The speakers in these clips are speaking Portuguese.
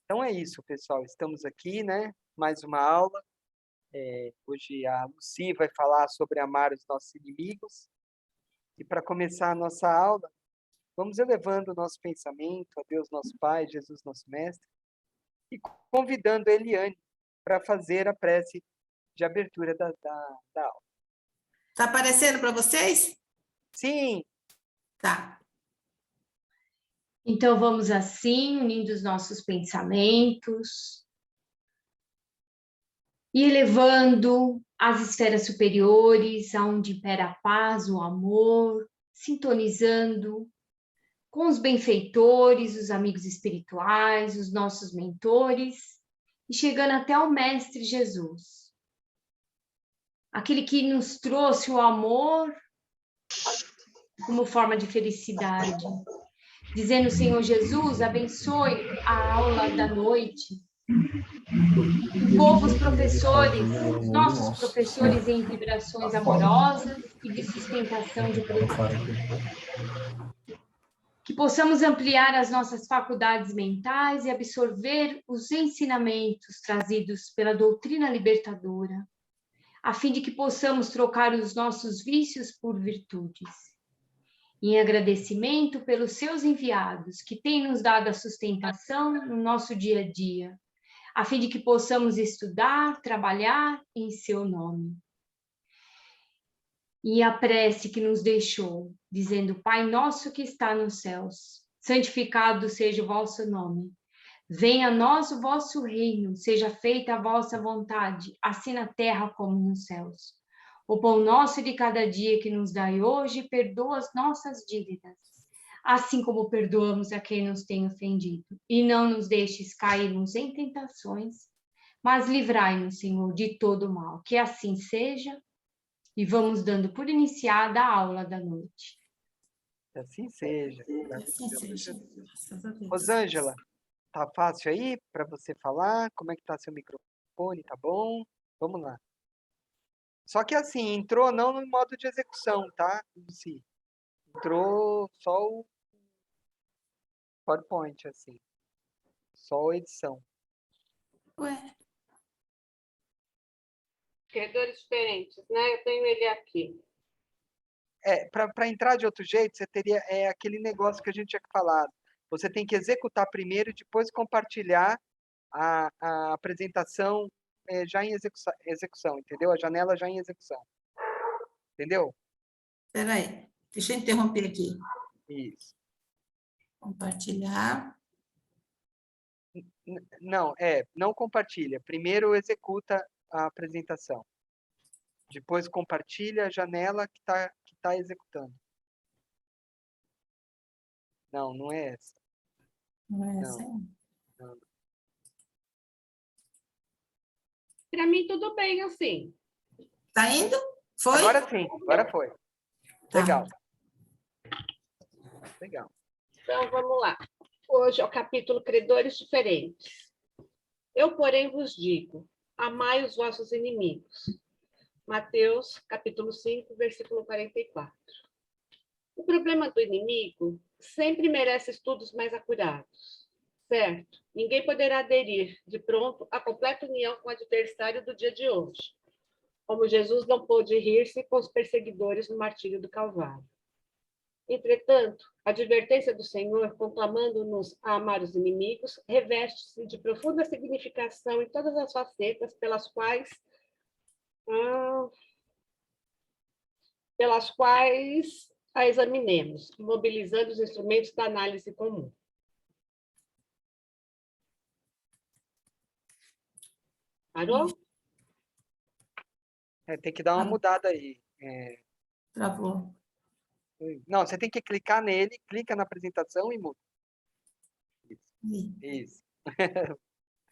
Então é isso, pessoal. Estamos aqui, né? Mais uma aula. Hoje a Lucy vai falar sobre amar os nossos inimigos. E para começar a nossa aula, vamos elevando o nosso pensamento a Deus nosso Pai, Jesus nosso Mestre, e convidando a Eliane para fazer a prece de abertura da aula. Tá aparecendo para vocês? Sim! Tá. Então, vamos assim, unindo os nossos pensamentos e elevando as esferas superiores, aonde impera a paz, o amor, sintonizando com os benfeitores, os amigos espirituais, os nossos mentores, e chegando até o Mestre Jesus. Aquele que nos trouxe o amor como forma de felicidade. Dizendo, Senhor Jesus, abençoe a aula da noite. Envolva os professores, os nossos professores em vibrações amorosas e de sustentação de proteção. Que possamos ampliar as nossas faculdades mentais e absorver os ensinamentos trazidos pela doutrina libertadora, a fim de que possamos trocar os nossos vícios por virtudes. Em agradecimento pelos seus enviados, que têm nos dado a sustentação no nosso dia a dia, a fim de que possamos estudar, trabalhar em seu nome. E a prece que nos deixou, dizendo, Pai nosso que está nos céus, santificado seja o vosso nome. Venha a nós o vosso reino, seja feita a vossa vontade, assim na terra como nos céus. O pão nosso de cada dia que nos dai hoje, perdoa as nossas dívidas, assim como perdoamos a quem nos tem ofendido. E não nos deixes cairmos em tentações, mas livrai-nos, Senhor, de todo mal. Que assim seja, e vamos dando por iniciada a aula da noite. Que assim seja. Assim seja. Graças a Deus. Rosângela, tá fácil aí para você falar? Como é que tá seu microfone? Tá bom? Vamos lá. Só que assim, entrou não no modo de execução, tá, Lucy? Entrou só o PowerPoint, assim. Só a edição. Ué, Credores diferentes, né? Eu tenho ele aqui. Para entrar de outro jeito, você teria aquele negócio que a gente tinha falado. Você tem que executar primeiro e depois compartilhar a apresentação já em execução, entendeu? A janela já em execução. Entendeu? espera aí. Deixa eu interromper aqui. Isso. Compartilhar. Não compartilha. Primeiro executa a apresentação. Depois compartilha a janela que tá executando. Não é essa. Não é essa aí. Não. Para mim, tudo bem assim. Tá indo? Foi? Agora sim, agora foi. Tá. Legal. Legal. Então, vamos lá. Hoje é o capítulo Credores Diferentes. Eu, porém, vos digo, amai os vossos inimigos. Mateus, capítulo 5, versículo 44. O problema do inimigo sempre merece estudos mais acurados, certo? Ninguém poderá aderir, de pronto, à completa união com o adversário do dia de hoje, como Jesus não pôde rir-se com os perseguidores no martírio do Calvário. Entretanto, a advertência do Senhor, conclamando-nos a amar os inimigos, reveste-se de profunda significação em todas as facetas pelas quais a examinemos, mobilizando os instrumentos da análise comum. Parou? Tem que dar uma mudada aí. Travou. Não, você tem que clicar nele, clica na apresentação e muda. Isso.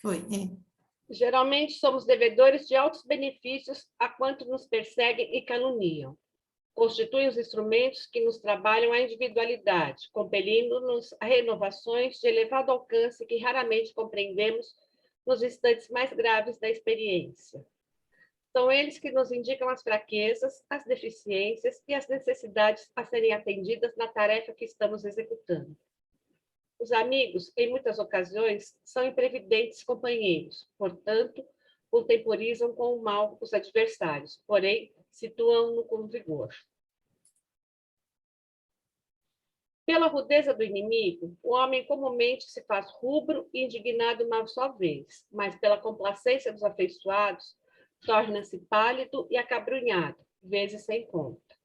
Foi. É. Geralmente somos devedores de altos benefícios a quantos nos perseguem e caluniam. Constituem os instrumentos que nos trabalham a individualidade, compelindo-nos a renovações de elevado alcance que raramente compreendemos nos instantes mais graves da experiência. São eles que nos indicam as fraquezas, as deficiências e as necessidades a serem atendidas na tarefa que estamos executando. Os amigos, em muitas ocasiões, são imprevidentes companheiros, portanto, contemporizam com o mal os adversários, porém, situam-no com vigor. Pela rudeza do inimigo, o homem comumente se faz rubro e indignado uma só vez, mas pela complacência dos afeiçoados, torna-se pálido e acabrunhado, vezes sem conta.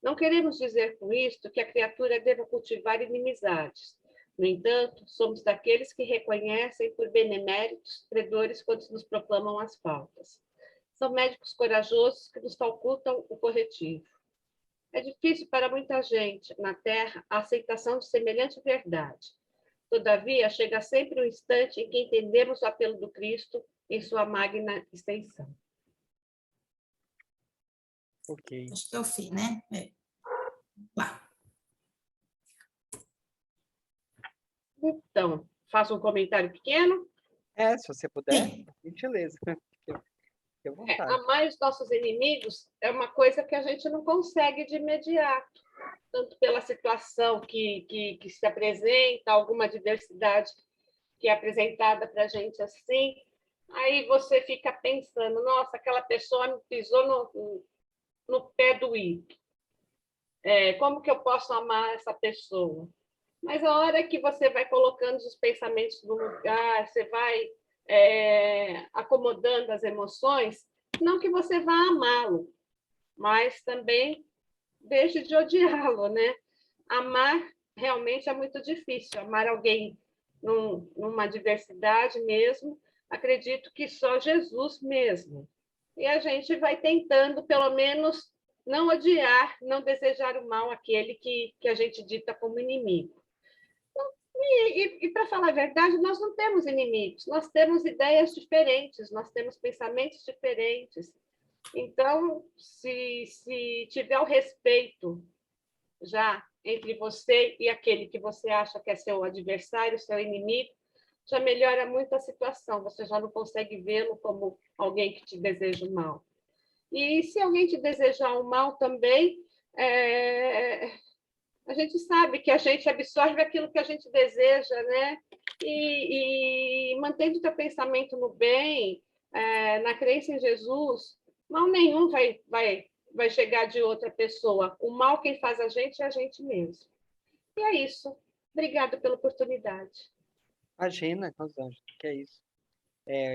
Não queremos dizer com isto que a criatura deva cultivar inimizades. No entanto, somos daqueles que reconhecem por beneméritos credores quando nos proclamam as faltas. São médicos corajosos que nos facultam o corretivo. É difícil para muita gente na Terra a aceitação de semelhante verdade. Todavia, chega sempre um instante em que entendemos o apelo do Cristo em sua magna extensão. Ok. Acho que é o fim, né? Lá. Então, faço um comentário pequeno. Se você puder, Sim. gentileza. Fique à vontade. Amar os nossos inimigos é uma coisa que a gente não consegue de imediato, tanto pela situação que se apresenta, alguma diversidade que é apresentada para a gente assim. Aí você fica pensando, nossa, aquela pessoa me pisou no pé do i. Como que eu posso amar essa pessoa? Mas a hora que você vai colocando os pensamentos no lugar, você vai acomodando as emoções, não que você vá amá-lo, mas também deixe de odiá-lo, né? Amar realmente é muito difícil. Amar alguém numa diversidade mesmo, acredito que só Jesus mesmo. E a gente vai tentando, pelo menos, não odiar, não desejar o mal àquele que a gente dita como inimigo. E para falar a verdade, nós não temos inimigos, nós temos ideias diferentes, nós temos pensamentos diferentes. Então, se tiver o respeito já entre você e aquele que você acha que é seu adversário, seu inimigo, já melhora muito a situação, você já não consegue vê-lo como alguém que te deseja o mal. E se alguém te desejar o mal também, a gente sabe que a gente absorve aquilo que a gente deseja, né? E mantendo o teu pensamento no bem, na crença em Jesus, mal nenhum vai chegar de outra pessoa. O mal quem faz a gente é a gente mesmo. E é isso. Obrigada pela oportunidade. Imagina, Rosângela, que é isso.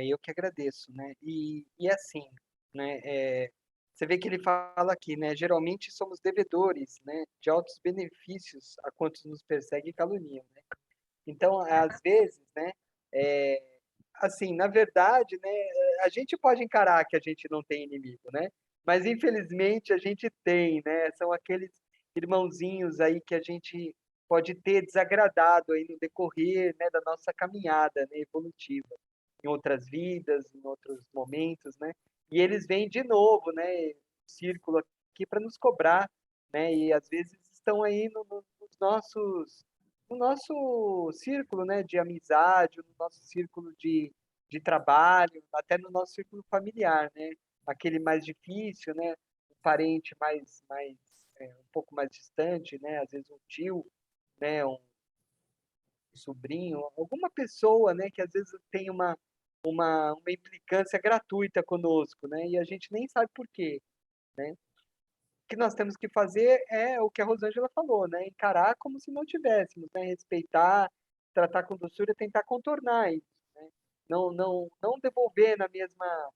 Eu que agradeço, né? E assim, né? Você vê que ele fala aqui, né? Geralmente somos devedores, né? De altos benefícios a quantos nos perseguem e caluniam, né? Então, às vezes, né? Assim, na verdade, né? A gente pode encarar que a gente não tem inimigo, né? Mas infelizmente a gente tem, né? São aqueles irmãozinhos aí que a gente pode ter desagradado aí no decorrer, né, da nossa caminhada, né, evolutiva, em outras vidas, em outros momentos, né? E eles vêm de novo, né, no círculo aqui para nos cobrar, né? E às vezes estão aí no nosso círculo, né, de amizade, no nosso círculo de trabalho, até no nosso círculo familiar, né? Aquele mais difícil, né? O parente um pouco mais distante, né? Às vezes um tio, né? Um sobrinho, alguma pessoa, né? Que às vezes tem uma implicância gratuita conosco, né? E a gente nem sabe por quê, né? O que nós temos que fazer é o que a Rosângela falou, né? Encarar como se não tivéssemos, né? Respeitar, tratar com doçura, tentar contornar isso, né? Não devolver na mesma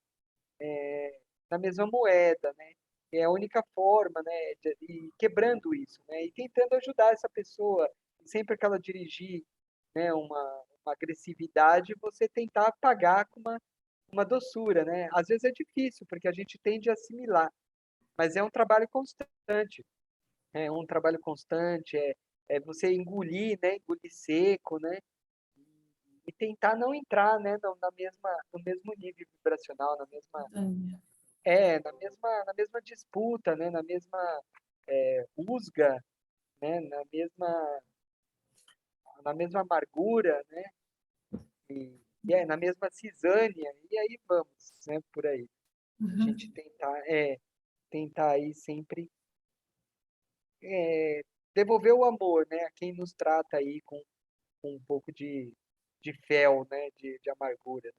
moeda, né? É a única forma, né? De ir quebrando isso, né? E tentando ajudar essa pessoa, sempre que ela dirigir, né? Uma agressividade, você tentar apagar com uma doçura, né? Às vezes é difícil, porque a gente tende a assimilar, mas é um trabalho constante. É um trabalho constante, é você engolir, né? Engolir seco, né? E tentar não entrar, né? No mesmo nível vibracional, na mesma disputa, né? Na mesma rusga, né? Na mesma amargura, né? Na mesma cisânia, e aí vamos, né? Por aí. A gente tentar aí sempre devolver o amor, né, a quem nos trata aí com com um pouco de fel, né? De amargura.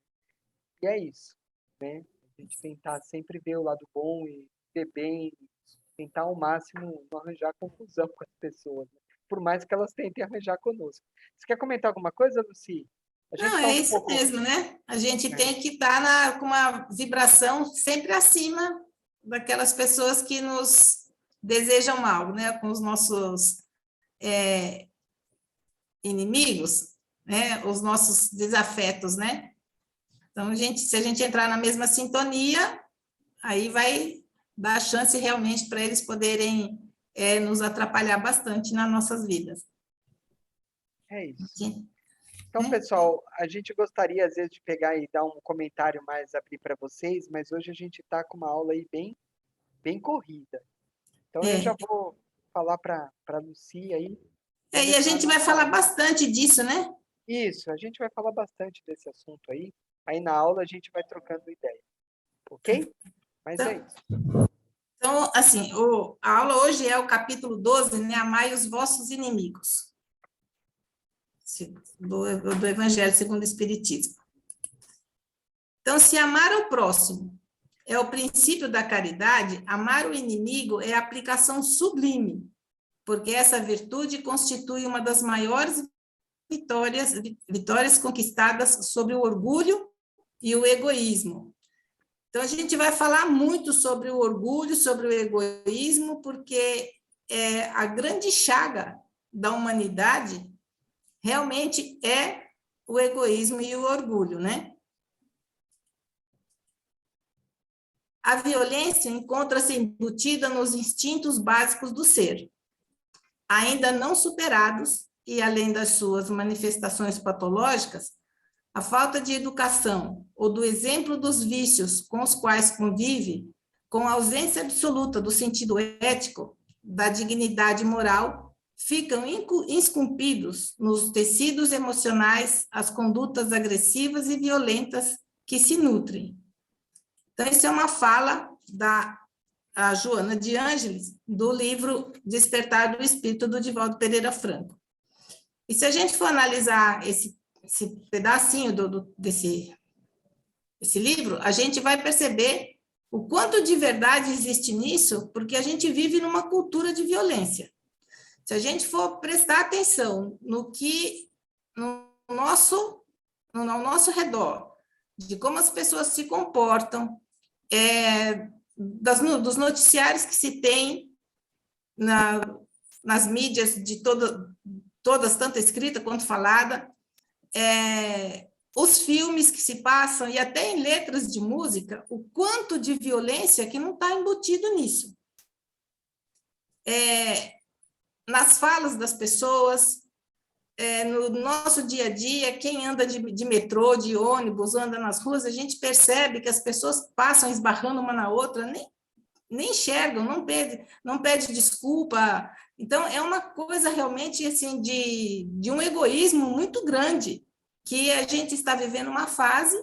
E é isso, né? A gente tentar sempre ver o lado bom e ver bem, tentar ao máximo não arranjar confusão com as pessoas, né? Por mais que elas tentem arranjar conosco. Você quer comentar alguma coisa, Luci? A gente Não, está é um isso pouco... mesmo, né? A gente É. tem que estar com uma vibração sempre acima daquelas pessoas que nos desejam mal, né? Com os nossos inimigos, né? Os nossos desafetos, né? Então, se a gente entrar na mesma sintonia, aí vai dar chance realmente para eles poderem nos atrapalhar bastante nas nossas vidas. É isso. Sim. Então, pessoal, a gente gostaria, às vezes, de pegar e dar um comentário mais, abrir para vocês, mas hoje a gente está com uma aula aí bem corrida. Então, eu já vou falar para a Lucy aí. E a gente vai falar bastante disso, né? Isso, a gente vai falar bastante desse assunto aí. Aí, na aula, a gente vai trocando ideia. Ok? Mas é isso. Então, assim, a aula hoje é o capítulo 12, né? Amai os vossos inimigos. Do Evangelho segundo o Espiritismo. Então, se amar ao próximo é o princípio da caridade, amar o inimigo é a aplicação sublime, porque essa virtude constitui uma das maiores vitórias conquistadas sobre o orgulho e o egoísmo. Então, a gente vai falar muito sobre o orgulho, sobre o egoísmo, porque a grande chaga da humanidade realmente é o egoísmo e o orgulho, né? A violência encontra-se embutida nos instintos básicos do ser, ainda não superados, e além das suas manifestações patológicas, a falta de educação ou do exemplo dos vícios com os quais convive, com a ausência absoluta do sentido ético, da dignidade moral, ficam esculpidos nos tecidos emocionais as condutas agressivas e violentas que se nutrem. Então, isso é uma fala da Joana de Ângeles, do livro Despertar do Espírito, do Divaldo Pereira Franco. E se a gente for analisar esse pedacinho desse livro, a gente vai perceber o quanto de verdade existe nisso, porque a gente vive numa cultura de violência. Se a gente for prestar atenção no nosso redor, de como as pessoas se comportam, dos noticiários que se tem nas mídias de todas, tanto escrita quanto falada, os filmes que se passam, e até em letras de música, o quanto de violência que não está embutido nisso. Nas falas das pessoas, no nosso dia a dia, quem anda de metrô, de ônibus, anda nas ruas, a gente percebe que as pessoas passam esbarrando uma na outra, nem enxergam, não pede desculpa. Então, é uma coisa realmente assim, de um egoísmo muito grande, que a gente está vivendo uma fase.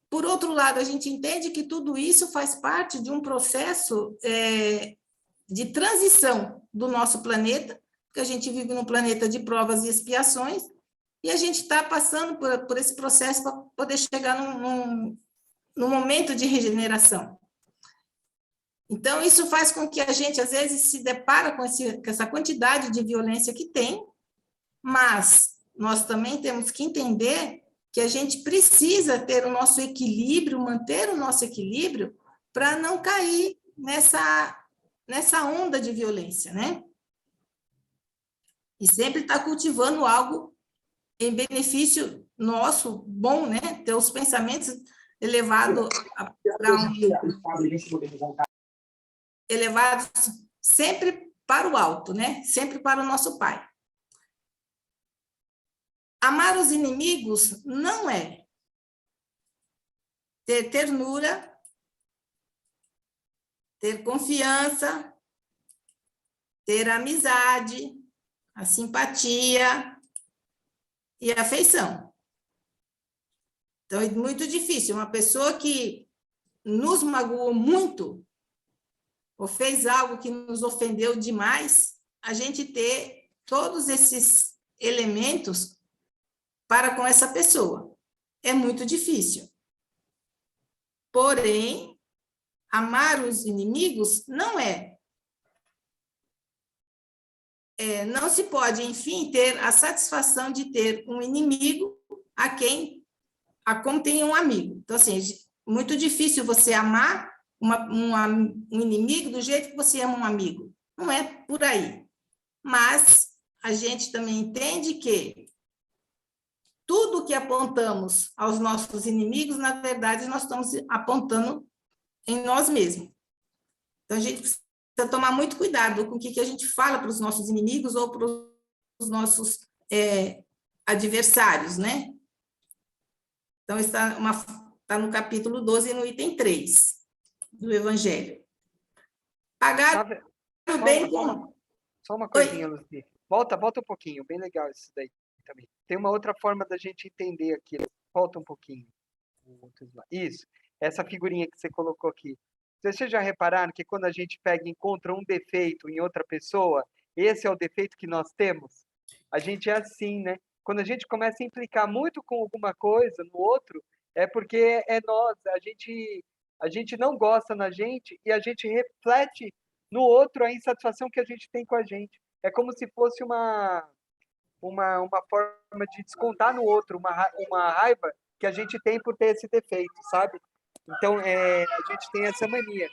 Por outro lado, a gente entende que tudo isso faz parte de um processo de transição do nosso planeta, porque a gente vive num planeta de provas e expiações, e a gente está passando por esse processo para poder chegar num momento de regeneração. Então, isso faz com que a gente, às vezes, se depara com essa quantidade de violência que tem, mas nós também temos que entender que a gente precisa ter o nosso equilíbrio, manter o nosso equilíbrio, para não cair nessa onda de violência, né? E sempre estar cultivando algo em benefício nosso, bom, né? Ter os pensamentos elevados elevados sempre para o alto, né? Sempre para o nosso Pai. Amar os inimigos não é ter ternura, ter confiança, ter amizade, a simpatia e a afeição. Então, é muito difícil. Uma pessoa que nos magoou muito, ou fez algo que nos ofendeu demais, a gente ter todos esses elementos para com essa pessoa. É muito difícil. Porém, amar os inimigos não é. Não se pode, enfim, ter a satisfação de ter um inimigo a como tem um amigo. Então, assim, muito difícil você amar um inimigo do jeito que você ama um amigo. Não é por aí. Mas a gente também entende que tudo que apontamos aos nossos inimigos, na verdade, nós estamos apontando em nós mesmos. Então, a gente precisa tomar muito cuidado com o que a gente fala para os nossos inimigos ou para os nossos adversários, né? Então, está no capítulo 12, no item 3 do Evangelho. Pagar o bem com... Só uma coisinha, Luci. Volta um pouquinho, bem legal isso daí também. Tem uma outra forma da gente entender aquilo. Volta um pouquinho. Isso, essa figurinha que você colocou aqui. Vocês já repararam que quando a gente pega e encontra um defeito em outra pessoa, esse é o defeito que nós temos? A gente é assim, né? Quando a gente começa a implicar muito com alguma coisa no outro, é porque é nós, a gente não gosta na gente e a gente reflete no outro a insatisfação que a gente tem com a gente. É como se fosse uma forma de descontar no outro uma raiva que a gente tem por ter esse defeito, sabe? Então, a gente tem essa mania.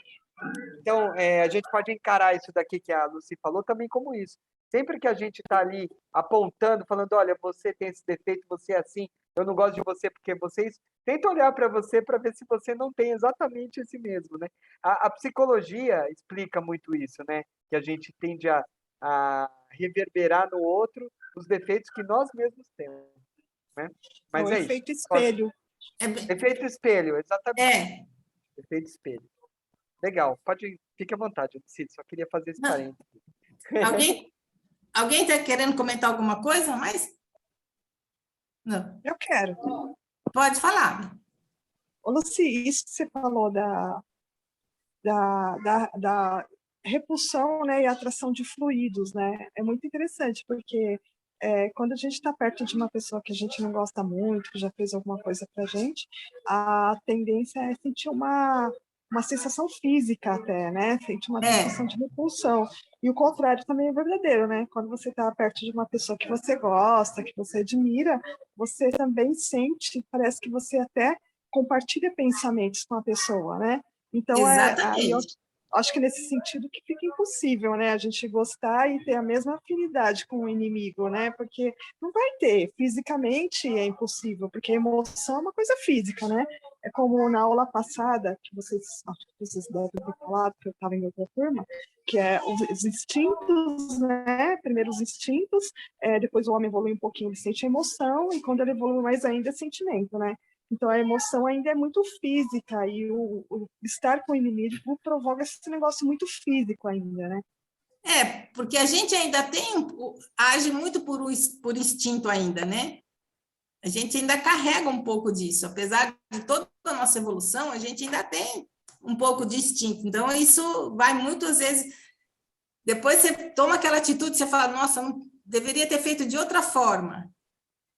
Então, a gente pode encarar isso daqui que a Lucy falou também como isso. Sempre que a gente está ali apontando, falando, olha, você tem esse defeito, você é assim, eu não gosto de você porque vocês... Tenta olhar para você para ver se você não tem exatamente esse mesmo, né? A psicologia explica muito isso, né? Que a gente tende a reverberar no outro os defeitos que nós mesmos temos, né? Mas o é efeito isso. espelho. Efeito espelho, exatamente. Efeito espelho. Legal, fique à vontade, Lucy, só queria fazer esse parênteses. Alguém está querendo comentar alguma coisa mais? Não. Eu quero. Pode falar. Ô, Lucy, isso que você falou da repulsão, né, e atração de fluidos, né, é muito interessante, porque quando a gente está perto de uma pessoa que a gente não gosta muito, que já fez alguma coisa para a gente, a tendência é sentir uma sensação física até, né? Sentir uma sensação de repulsão. E o contrário também é verdadeiro, né? Quando você está perto de uma pessoa que você gosta, que você admira, você também sente, parece que você até compartilha pensamentos com a pessoa, né? Então, aí eu acho que nesse sentido que fica impossível, né? A gente gostar e ter a mesma afinidade com o inimigo, né? Porque não vai ter, fisicamente é impossível, porque a emoção é uma coisa física, né? É como na aula passada, que acho que vocês devem ter falado, que eu estava em outra turma, que é os instintos, né? Primeiro os instintos, depois o homem evolui um pouquinho, ele sente a emoção, e quando ele evolui mais ainda, é sentimento, né? Então, a emoção ainda é muito física, e o estar com o inimigo provoca esse negócio muito físico ainda, né? Porque a gente ainda age muito por instinto ainda, né? A gente ainda carrega um pouco disso, apesar de toda a nossa evolução, a gente ainda tem um pouco de instinto. Então, isso vai muitas vezes... Depois você toma aquela atitude, você fala, nossa, não deveria ter feito de outra forma.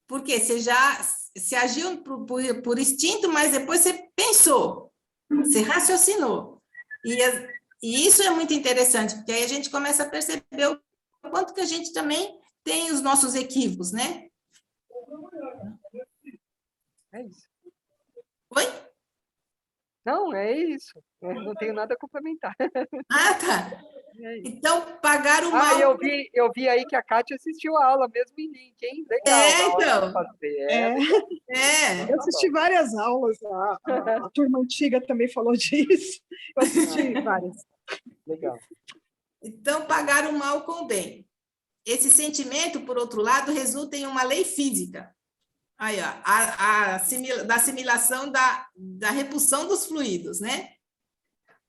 Porque você já se agiu por instinto, mas depois você pensou, você raciocinou. E isso é muito interessante, porque aí a gente começa a perceber o quanto que a gente também tem os nossos equívocos, né? É isso. Oi? Não, é isso. Eu não tenho nada a complementar. Ah, tá. Então, pagar o mal... eu vi aí que a Kátia assistiu a aula mesmo em link, hein? Legal. Eu assisti várias aulas, a turma antiga também falou disso. Eu assisti várias. Legal. Então, pagar o mal com o bem. Esse sentimento, por outro lado, resulta em uma lei física. Aí, ó, da assimilação da repulsão dos fluidos, né?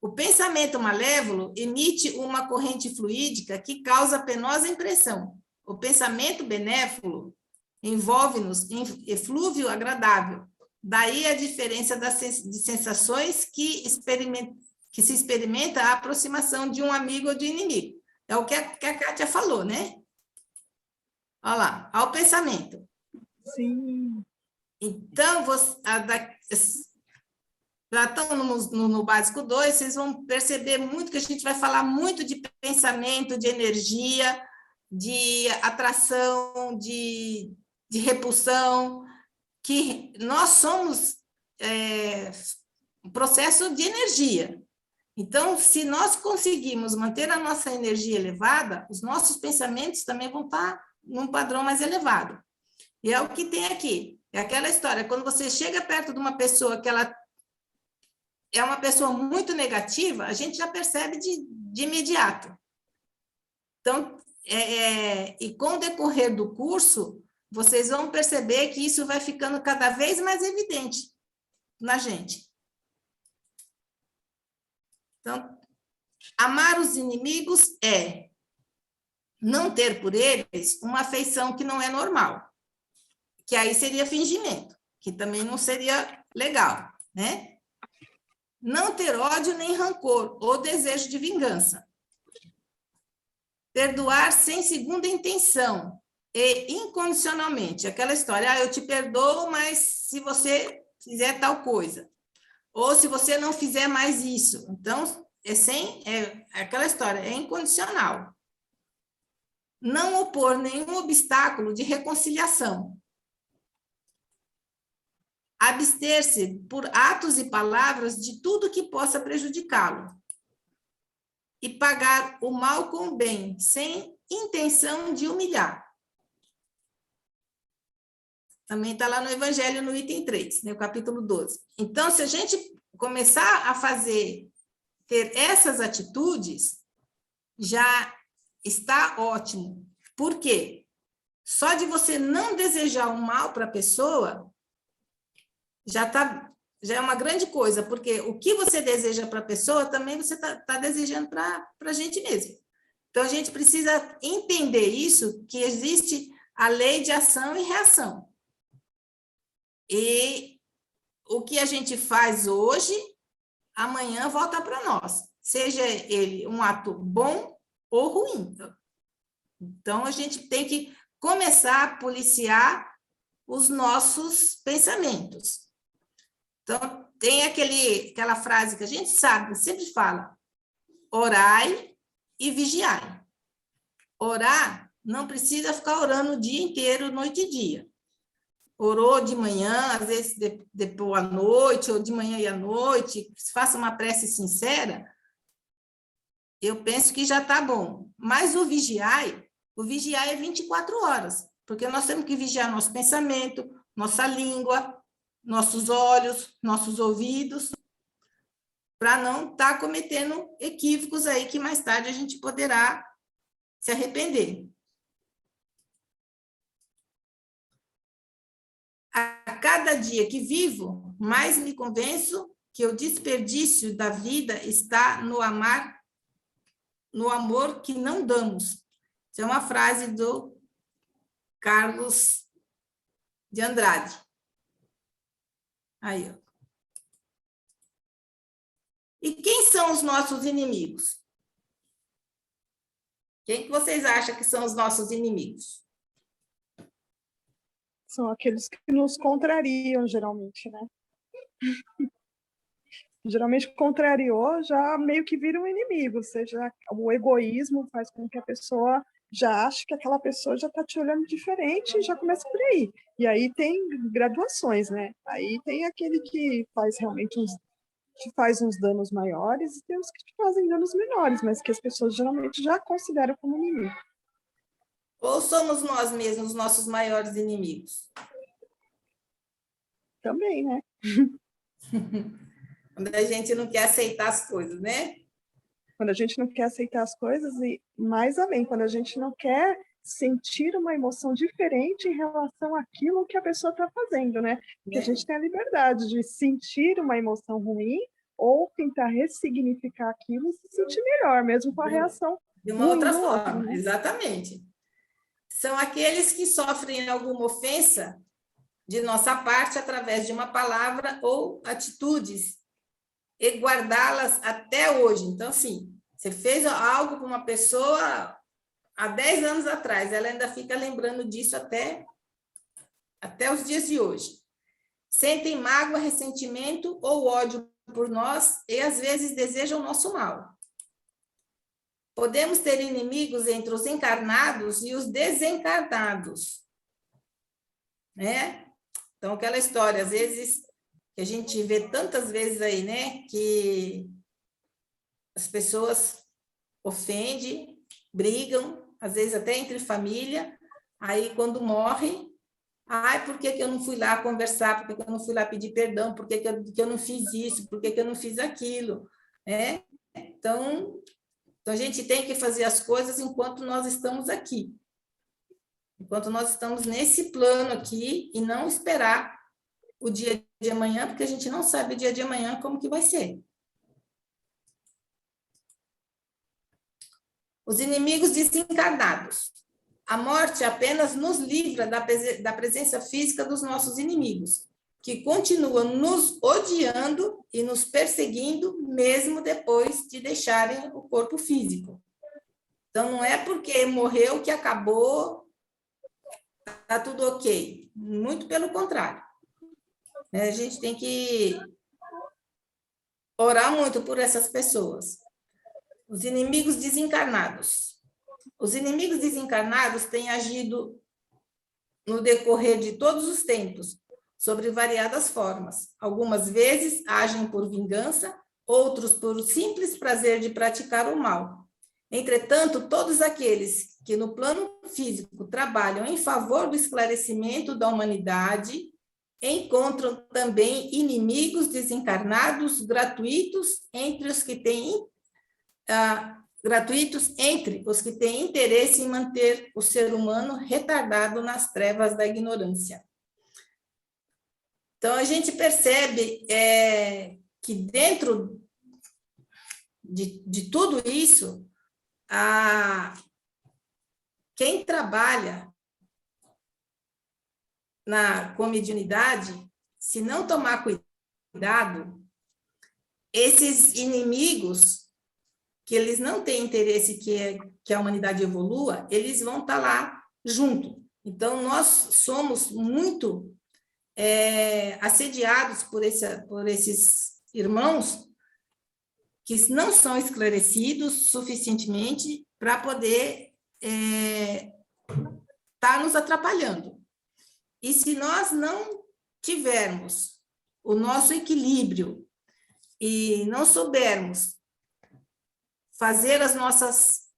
O pensamento malévolo emite uma corrente fluídica que causa penosa impressão. O pensamento benévolo envolve-nos em eflúvio agradável. Daí a diferença de sensações que se experimenta a aproximação de um amigo ou de inimigo. É o que a Kátia falou, né? Olha lá, ao pensamento. Sim. Então, tratando no básico 2, vocês vão perceber muito que a gente vai falar muito de pensamento, de energia, de atração, de repulsão, que nós somos um processo de energia. Então, se nós conseguirmos manter a nossa energia elevada, os nossos pensamentos também vão estar num padrão mais elevado. E é o que tem aqui. É aquela história, quando você chega perto de uma pessoa que ela é uma pessoa muito negativa, a gente já percebe de imediato. Então, e com o decorrer do curso, vocês vão perceber que isso vai ficando cada vez mais evidente na gente. Então, amar os inimigos é não ter por eles uma afeição que não é normal, que aí seria fingimento, que também não seria legal, né? Não ter ódio nem rancor ou desejo de vingança. Perdoar sem segunda intenção e incondicionalmente. Aquela história, eu te perdoo, mas se você fizer tal coisa. Ou se você não fizer mais isso. Então, é aquela história, é incondicional. Não opor nenhum obstáculo de reconciliação. Abster-se por atos e palavras de tudo que possa prejudicá-lo. E pagar o mal com o bem, sem intenção de humilhar. Também está lá no Evangelho, no item 3, no capítulo 12. Então, se a gente começar a ter essas atitudes, já está ótimo. Por quê? Só de você não desejar o mal para a pessoa, já é uma grande coisa, porque o que você deseja para a pessoa, também você está desejando para a gente mesmo. Então, a gente precisa entender isso, que existe a lei de ação e reação. E o que a gente faz hoje, amanhã volta para nós, seja ele um ato bom ou ruim. Então, a gente tem que começar a policiar os nossos pensamentos. Então, tem aquela frase que a gente sabe, sempre fala, orai e vigiai. Orar, não precisa ficar orando o dia inteiro, noite e dia. Orou de manhã, às vezes depois à noite, ou de manhã e à noite, faça uma prece sincera, eu penso que já está bom. Mas o vigiai é 24 horas, porque nós temos que vigiar nosso pensamento, nossa língua, nossos olhos, nossos ouvidos, para não estar cometendo equívocos aí que mais tarde a gente poderá se arrepender. A cada dia que vivo, mais me convenço que o desperdício da vida está no amor que não damos. Isso é uma frase do Carlos de Andrade. Aí, ó. E quem são os nossos inimigos? Quem que vocês acham que são os nossos inimigos? São aqueles que nos contrariam, geralmente, né? Geralmente, contrariou, já meio que vira um inimigo, ou seja, o egoísmo faz com que a pessoa já ache que aquela pessoa já está te olhando diferente e já começa por aí. E aí tem graduações, né? Aí tem aquele que faz realmente uns danos maiores e tem os que fazem danos menores, mas que as pessoas geralmente já consideram como inimigo. Ou somos nós mesmos os nossos maiores inimigos? Também, né? Quando a gente não quer aceitar as coisas, né? Quando a gente não quer aceitar as coisas e, mais além, quando a gente não quer sentir uma emoção diferente em relação àquilo que a pessoa está fazendo, né? Porque a gente tem a liberdade de sentir uma emoção ruim ou tentar ressignificar aquilo e se sentir melhor, mesmo com a reação de uma outra forma, outro, né? Exatamente. São aqueles que sofrem alguma ofensa de nossa parte através de uma palavra ou atitudes e guardá-las até hoje. Então, assim, você fez algo para uma pessoa há 10 anos atrás, ela ainda fica lembrando disso até até os dias de hoje. Sentem mágoa, ressentimento ou ódio por nós e, às vezes, desejam o nosso mal. Podemos ter inimigos entre os encarnados e os desencarnados, né? Então, aquela história, às vezes, que a gente vê tantas vezes aí, né? Que as pessoas ofendem, brigam, às vezes até entre família, aí quando morre, ai, por que que eu não fui lá conversar, por que que eu não fui lá pedir perdão, por que que eu não fiz isso, por que que eu não fiz aquilo, né? Então, a gente tem que fazer as coisas enquanto nós estamos aqui, enquanto nós estamos nesse plano aqui, e não esperar o dia de amanhã, porque a gente não sabe o dia de amanhã como que vai ser. Os inimigos desencarnados. A morte apenas nos livra da presença física dos nossos inimigos, que continuam nos odiando e nos perseguindo, mesmo depois de deixarem o corpo físico. Então, não é porque morreu que acabou, está tudo ok. Muito pelo contrário. A gente tem que orar muito por essas pessoas. Os inimigos desencarnados. Os inimigos desencarnados têm agido no decorrer de todos os tempos, sobre variadas formas. Algumas vezes agem por vingança, outros por simples prazer de praticar o mal. Entretanto, todos aqueles que no plano físico trabalham em favor do esclarecimento da humanidade encontram também inimigos desencarnados gratuitos entre os que têm interesse em manter o ser humano retardado nas trevas da ignorância. Então, a gente percebe que dentro de tudo isso, quem trabalha com mediunidade, se não tomar cuidado, esses inimigos, que eles não têm interesse que a humanidade evolua, eles vão estar lá junto. Então, nós somos muito assediados por esses irmãos que não são esclarecidos suficientemente para poder estar nos atrapalhando. E se nós não tivermos o nosso equilíbrio e não soubermos fazer as nossas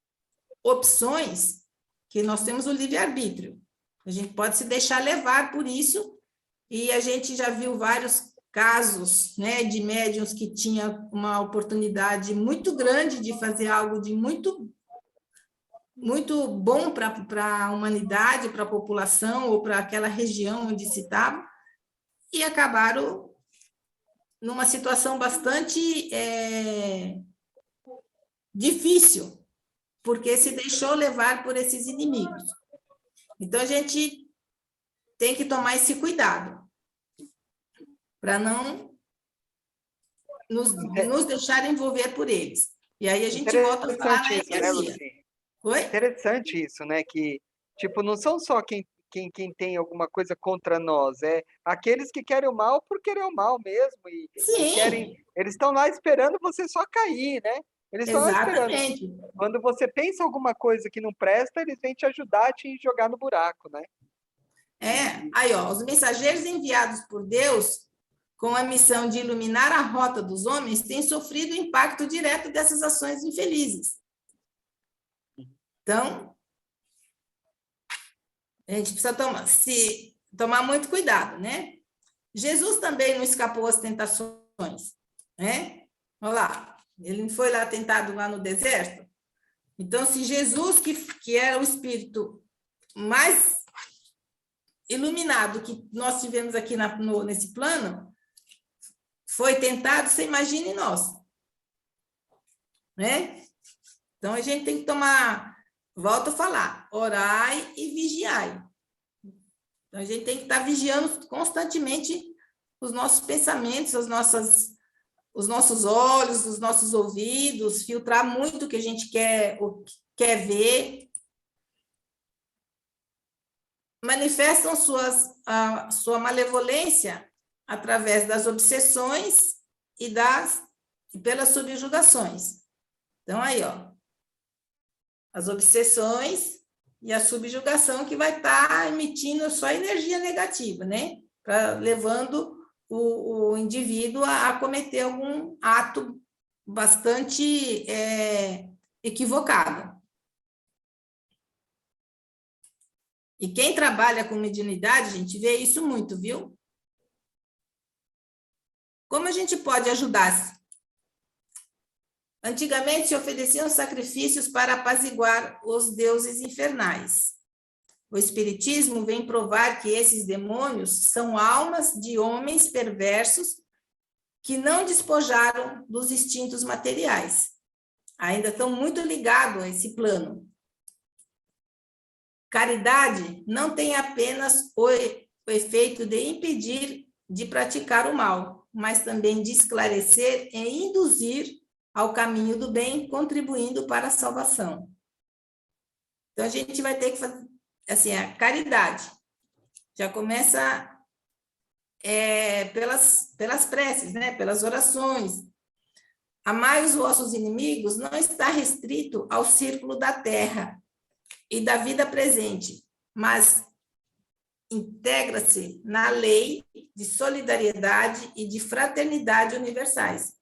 opções, que nós temos o livre-arbítrio, a gente pode se deixar levar por isso, e a gente já viu vários casos, né, de médiuns que tinham uma oportunidade muito grande de fazer algo de muito bom para a humanidade, para a população, ou para aquela região onde se estava, e acabaram numa situação bastante difícil, porque se deixou levar por esses inimigos. Então, a gente tem que tomar esse cuidado, para não nos deixar envolver por eles. E aí a gente volta a falar na energia. Oi? Interessante isso, né? Que, tipo, não são só quem tem alguma coisa contra nós, é aqueles que querem o mal por querer o mal mesmo. E eles estão lá esperando você só cair, né? Eles estão lá esperando. Quando você pensa alguma coisa que não presta, eles vêm te ajudar a te jogar no buraco, né? Aí, ó, os mensageiros enviados por Deus com a missão de iluminar a rota dos homens têm sofrido o impacto direto dessas ações infelizes. Então, a gente precisa tomar muito cuidado, né? Jesus também não escapou às tentações, né? Olha lá, ele não foi lá tentado lá no deserto? Então, se Jesus, que era o espírito mais iluminado que nós tivemos aqui nesse plano, foi tentado, você imagine nós, né? Então, a gente tem que tomar, volto a falar, orai e vigiai. Então, a gente tem que estar vigiando constantemente os nossos pensamentos, os nossos olhos, os nossos ouvidos, filtrar muito o que a gente quer ver. manifestam sua malevolência através das obsessões e pelas subjugações. Então, aí, ó, as obsessões e a subjugação que vai estar emitindo só energia negativa, né? Levando o indivíduo a cometer algum ato bastante equivocado. E quem trabalha com mediunidade, a gente vê isso muito, viu? Como a gente pode ajudar? Antigamente se ofereciam sacrifícios para apaziguar os deuses infernais. O Espiritismo vem provar que esses demônios são almas de homens perversos que não despojaram dos instintos materiais. Ainda estão muito ligados a esse plano. Caridade não tem apenas o efeito de impedir de praticar o mal, mas também de esclarecer e induzir ao caminho do bem, contribuindo para a salvação. Então, a gente vai ter que fazer, assim, a caridade. Já começa pelas preces, né? Pelas orações. Amar os vossos inimigos não está restrito ao círculo da terra e da vida presente, mas integra-se na lei de solidariedade e de fraternidade universais.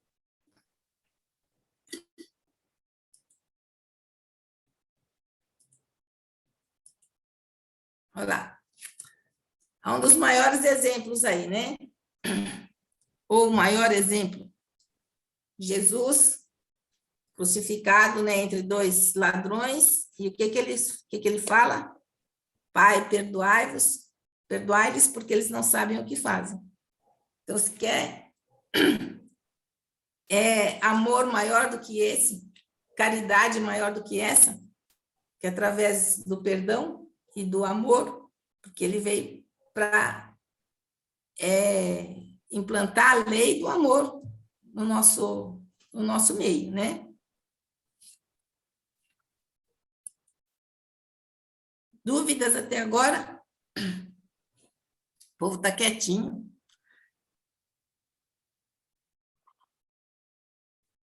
Olha lá. Há um dos maiores exemplos aí, né? Ou o maior exemplo, Jesus crucificado, né, entre dois ladrões, e o que ele fala? Pai, perdoai-vos porque eles não sabem o que fazem. Então, se quer amor maior do que esse, caridade maior do que essa, que é através do perdão e do amor, porque ele veio para implantar a lei do amor no nosso meio, né? Dúvidas até agora? O povo está quietinho.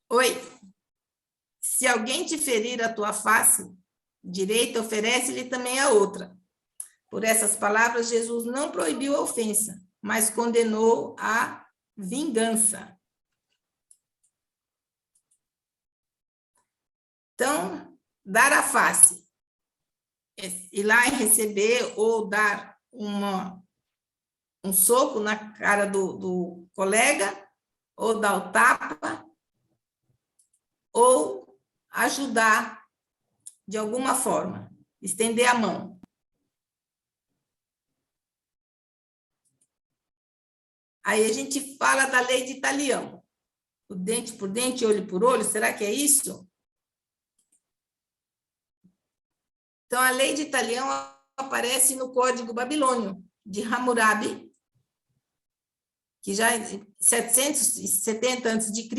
Oi. Se alguém te ferir a tua face direita, oferece-lhe também a outra. Por essas palavras, Jesus não proibiu a ofensa, mas condenou a vingança. Então, dar a face, ir lá e receber ou dar um soco na cara do colega, ou dar o tapa, ou ajudar de alguma forma, estender a mão. Aí a gente fala da lei de Talião. O dente por dente, olho por olho, será que é isso? Então, a lei de Talião aparece no Código Babilônio, de Hammurabi, que já em 770 a.C.,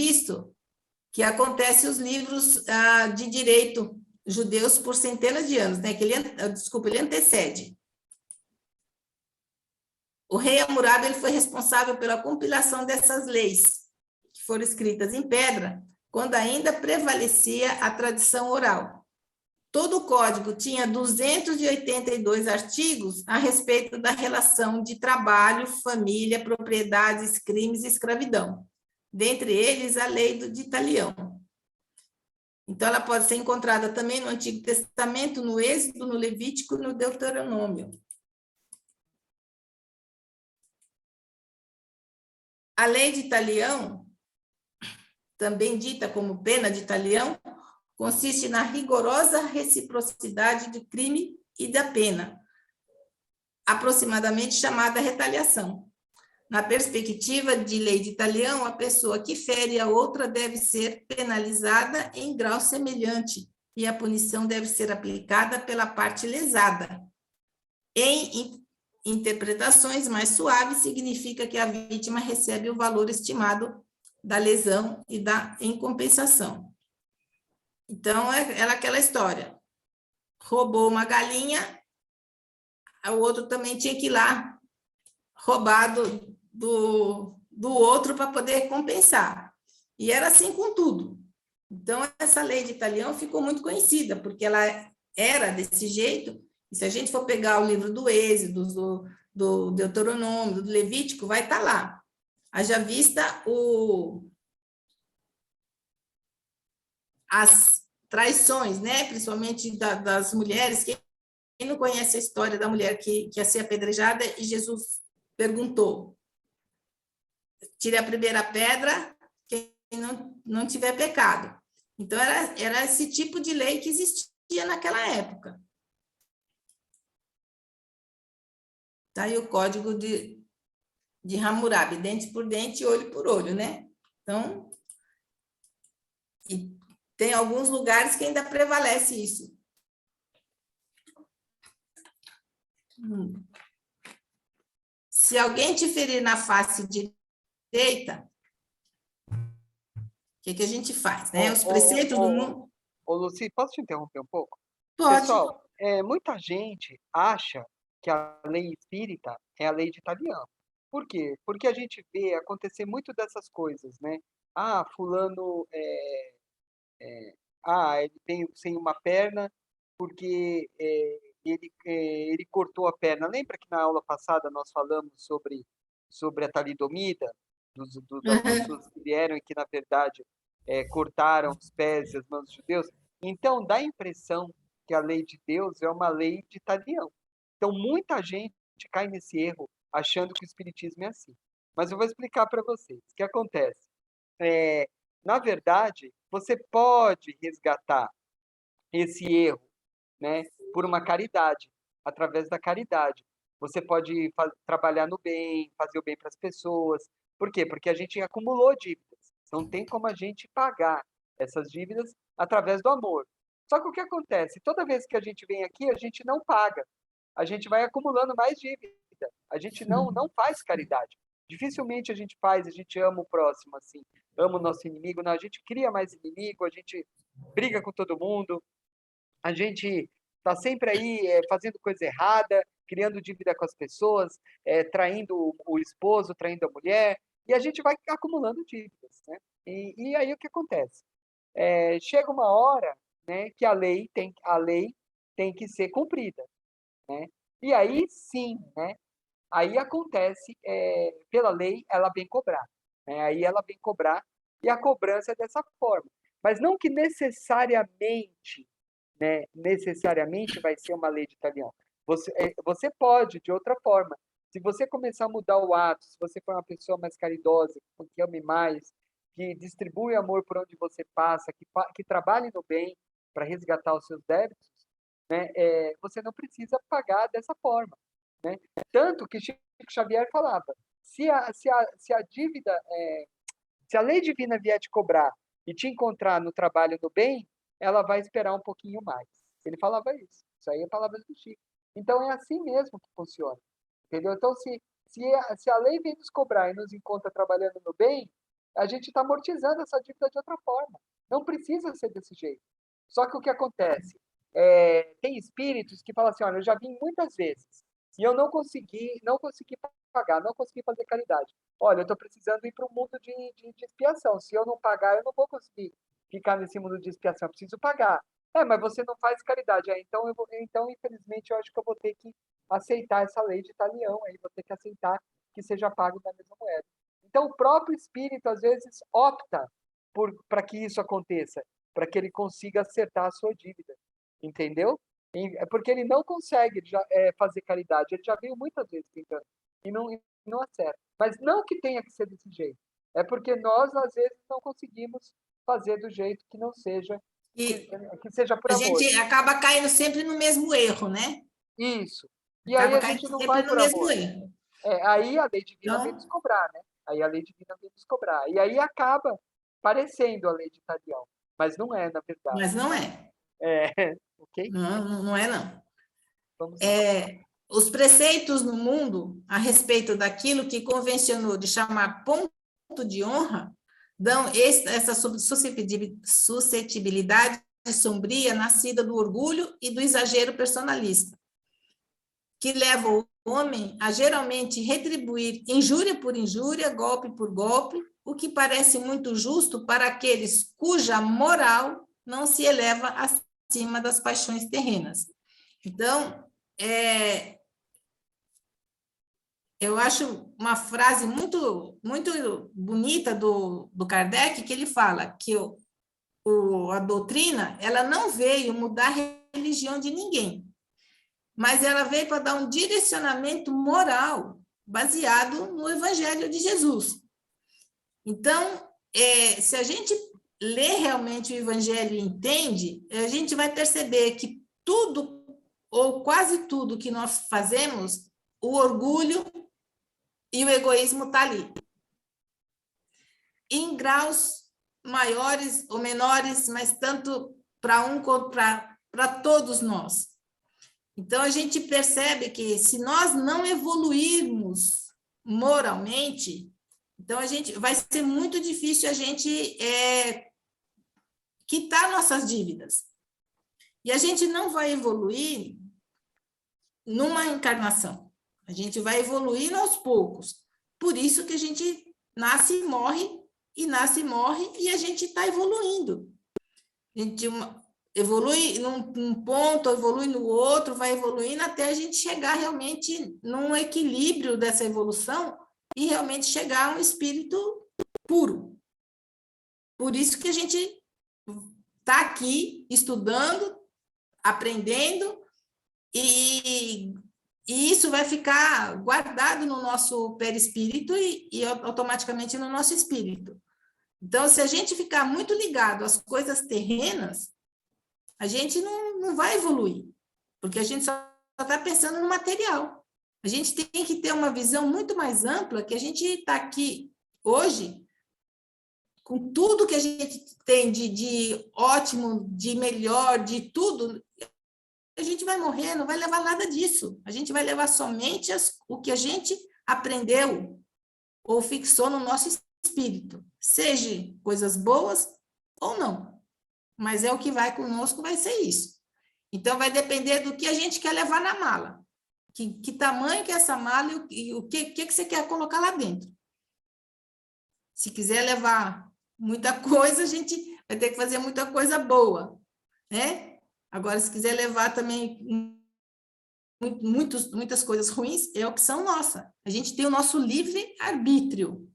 que acontece os livros de direito judeus por centenas de anos, né? Ele antecede. O rei Hammurabi ele foi responsável pela compilação dessas leis, que foram escritas em pedra, quando ainda prevalecia a tradição oral. Todo o código tinha 282 artigos a respeito da relação de trabalho, família, propriedades, crimes e escravidão. Dentre eles, a lei de Talião. Então, ela pode ser encontrada também no Antigo Testamento, no Êxodo, no Levítico e no Deuteronômio. A lei de Talião, também dita como pena de Talião, consiste na rigorosa reciprocidade do crime e da pena, aproximadamente chamada retaliação. Na perspectiva de lei de Talião, a pessoa que fere a outra deve ser penalizada em grau semelhante e a punição deve ser aplicada pela parte lesada. Em interpretações mais suaves, significa que a vítima recebe o valor estimado da lesão e em compensação. Então, era aquela história. Roubou uma galinha, o outro também tinha que ir lá roubar do outro para poder compensar. E era assim com tudo. Então, essa lei de Italião ficou muito conhecida, porque ela era desse jeito. E se a gente for pegar o livro do Êxodo, do Deuteronômio, do Levítico, vai estar lá. Haja vista as traições, né? Principalmente das mulheres. Quem não conhece a história da mulher que ia ser apedrejada e Jesus perguntou: tire a primeira pedra quem não tiver pecado. Então, era esse tipo de lei que existia naquela época. Está aí o código de Hammurabi, dente por dente, olho por olho, né? Então, e tem alguns lugares que ainda prevalece isso. Se alguém te ferir na face direita, o que a gente faz, né? Os preceitos do mundo... Ô, Luci, posso te interromper um pouco? Pode. Pessoal, muita gente acha que a lei espírita é a lei de Italião. Por quê? Porque a gente vê acontecer muito dessas coisas, né? Ah, fulano ele tem sem uma perna porque ele cortou a perna. Lembra que na aula passada nós falamos sobre a talidomida, das pessoas que vieram e que, na verdade, cortaram os pés e as mãos dos judeus? Então, dá a impressão que a lei de Deus é uma lei de Italião. Então, muita gente cai nesse erro achando que o espiritismo é assim. Mas eu vou explicar para vocês o que acontece. Na verdade, você pode resgatar esse erro, né, por uma caridade, através da caridade. Você pode trabalhar no bem, fazer o bem para as pessoas. Por quê? Porque a gente acumulou dívidas. Não tem como a gente pagar essas dívidas através do amor. Só que o que acontece? Toda vez que a gente vem aqui, a gente não paga. A gente vai acumulando mais dívida. A gente não faz caridade. Dificilmente a gente ama o próximo assim, ama o nosso inimigo. Não, a gente cria mais inimigo, a gente briga com todo mundo, a gente está sempre aí fazendo coisa errada, criando dívida com as pessoas, traindo o esposo, traindo a mulher, e a gente vai acumulando dívidas, né? E aí o que acontece? Chega uma hora, né, que a lei tem que ser cumprida, né? E aí sim, né? Aí acontece, pela lei, ela vem cobrar, né? Aí ela vem cobrar, e a cobrança é dessa forma. Mas não que necessariamente, né, vai ser uma lei de Italião. Você pode, de outra forma. Se você começar a mudar o ato, se você for uma pessoa mais caridosa, que ame mais, que distribui amor por onde você passa, que trabalhe no bem para resgatar os seus débitos, né, você não precisa pagar dessa forma, né? Tanto que Chico Xavier falava, se a dívida, se a lei divina vier te cobrar e te encontrar no trabalho no bem, ela vai esperar um pouquinho mais. Ele falava isso. Isso aí é palavras do Chico. Então, é assim mesmo que funciona. Entendeu? Então, se a lei vem nos cobrar e nos encontra trabalhando no bem, a gente está amortizando essa dívida de outra forma. Não precisa ser desse jeito. Só que o que acontece? Tem espíritos que falam assim, olha, eu já vim muitas vezes e eu não consegui pagar, não consegui fazer caridade. Olha, eu estou precisando ir para um mundo de expiação. Se eu não pagar, eu não vou conseguir ficar nesse mundo de expiação. Eu preciso pagar. Mas você não faz caridade. Então, infelizmente, eu acho que eu vou ter que aceitar essa lei de Italião. Aí vou ter que aceitar que seja pago da mesma moeda. Então, o próprio espírito, às vezes, opta para que isso aconteça, para que ele consiga acertar a sua dívida. Entendeu? É porque ele não consegue fazer caridade. Ele já veio muitas vezes tentando e não acerta. Mas não que tenha que ser desse jeito. É porque nós, às vezes, não conseguimos fazer do jeito que não seja, que seja por amor. A gente acaba caindo sempre no mesmo erro, né? Isso. E aí a gente não vai por amor. Erro. Aí a lei divina vem nos cobrar, né? Aí a lei divina vem nos cobrar. E aí acaba parecendo a lei de Italião. Mas não é, na verdade. Mas não é. Ok? Não é, não. Vamos os preceitos no mundo a respeito daquilo que convencionou de chamar ponto de honra dão essa suscetibilidade sombria nascida do orgulho e do exagero personalista. que leva o homem a geralmente retribuir injúria por injúria, golpe por golpe, o que parece muito justo para aqueles cuja moral não se eleva acima das paixões terrenas. Então, eu acho uma frase muito, muito bonita do Kardec, que ele fala que a doutrina ela não veio mudar a religião de ninguém, mas ela veio para dar um direcionamento moral baseado no Evangelho de Jesus. Então, se a gente lê realmente o Evangelho e entende, a gente vai perceber que tudo, ou quase tudo que nós fazemos, o orgulho e o egoísmo está ali. Em graus maiores ou menores, mas tanto para um quanto para todos nós. Então, a gente percebe que se nós não evoluirmos moralmente, então vai ser muito difícil a gente quitar nossas dívidas. E a gente não vai evoluir numa encarnação. A gente vai evoluir aos poucos. Por isso que a gente nasce e morre, e a gente está evoluindo. A gente evolui num ponto, evolui no outro, vai evoluindo até a gente chegar realmente num equilíbrio dessa evolução e realmente chegar a um espírito puro. Por isso que a gente está aqui estudando, aprendendo, e isso vai ficar guardado no nosso perispírito e automaticamente no nosso espírito. Então, se a gente ficar muito ligado às coisas terrenas, a gente não vai evoluir, porque a gente só está pensando no material. A gente tem que ter uma visão muito mais ampla, que a gente está aqui hoje, com tudo que a gente tem de ótimo, de melhor, de tudo, a gente vai morrer, não vai levar nada disso. A gente vai levar somente o que a gente aprendeu ou fixou no nosso espírito, seja coisas boas ou não. Mas o que vai conosco vai ser isso. Então, vai depender do que a gente quer levar na mala. Que tamanho que é essa mala e o que você quer colocar lá dentro. Se quiser levar muita coisa, a gente vai ter que fazer muita coisa boa, né? Agora, se quiser levar também muitas coisas ruins, é opção nossa. A gente tem o nosso livre-arbítrio.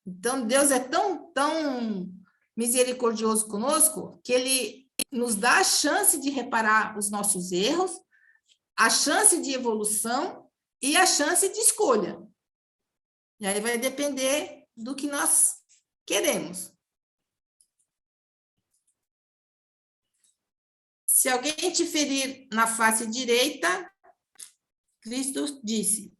Então, Deus é tão misericordioso conosco que Ele nos dá a chance de reparar os nossos erros, a chance de evolução e a chance de escolha. E aí vai depender do que nós queremos. Se alguém te ferir na face direita, Cristo disse,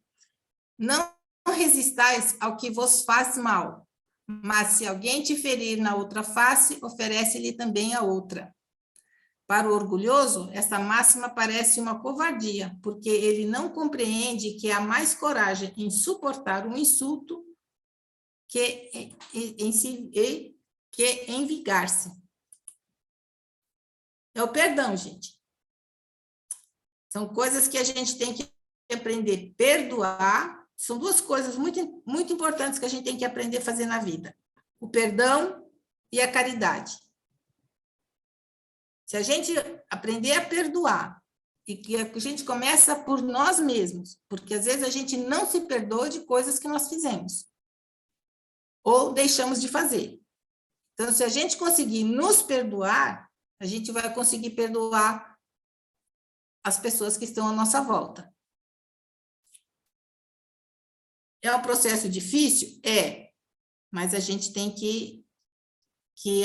não resistais ao que vos faz mal, mas se alguém te ferir na outra face, oferece-lhe também a outra. Para o orgulhoso, essa máxima parece uma covardia, porque ele não compreende que há mais coragem em suportar um insulto que em vingar-se. É o perdão, gente. São coisas que a gente tem que aprender a perdoar. São duas coisas muito, muito importantes que a gente tem que aprender a fazer na vida. O perdão e a caridade. Se a gente aprender a perdoar, e que a gente começa por nós mesmos, porque às vezes a gente não se perdoa de coisas que nós fizemos, ou deixamos de fazer. Então, se a gente conseguir nos perdoar, a gente vai conseguir perdoar as pessoas que estão à nossa volta. É um processo difícil? É, mas a gente tem que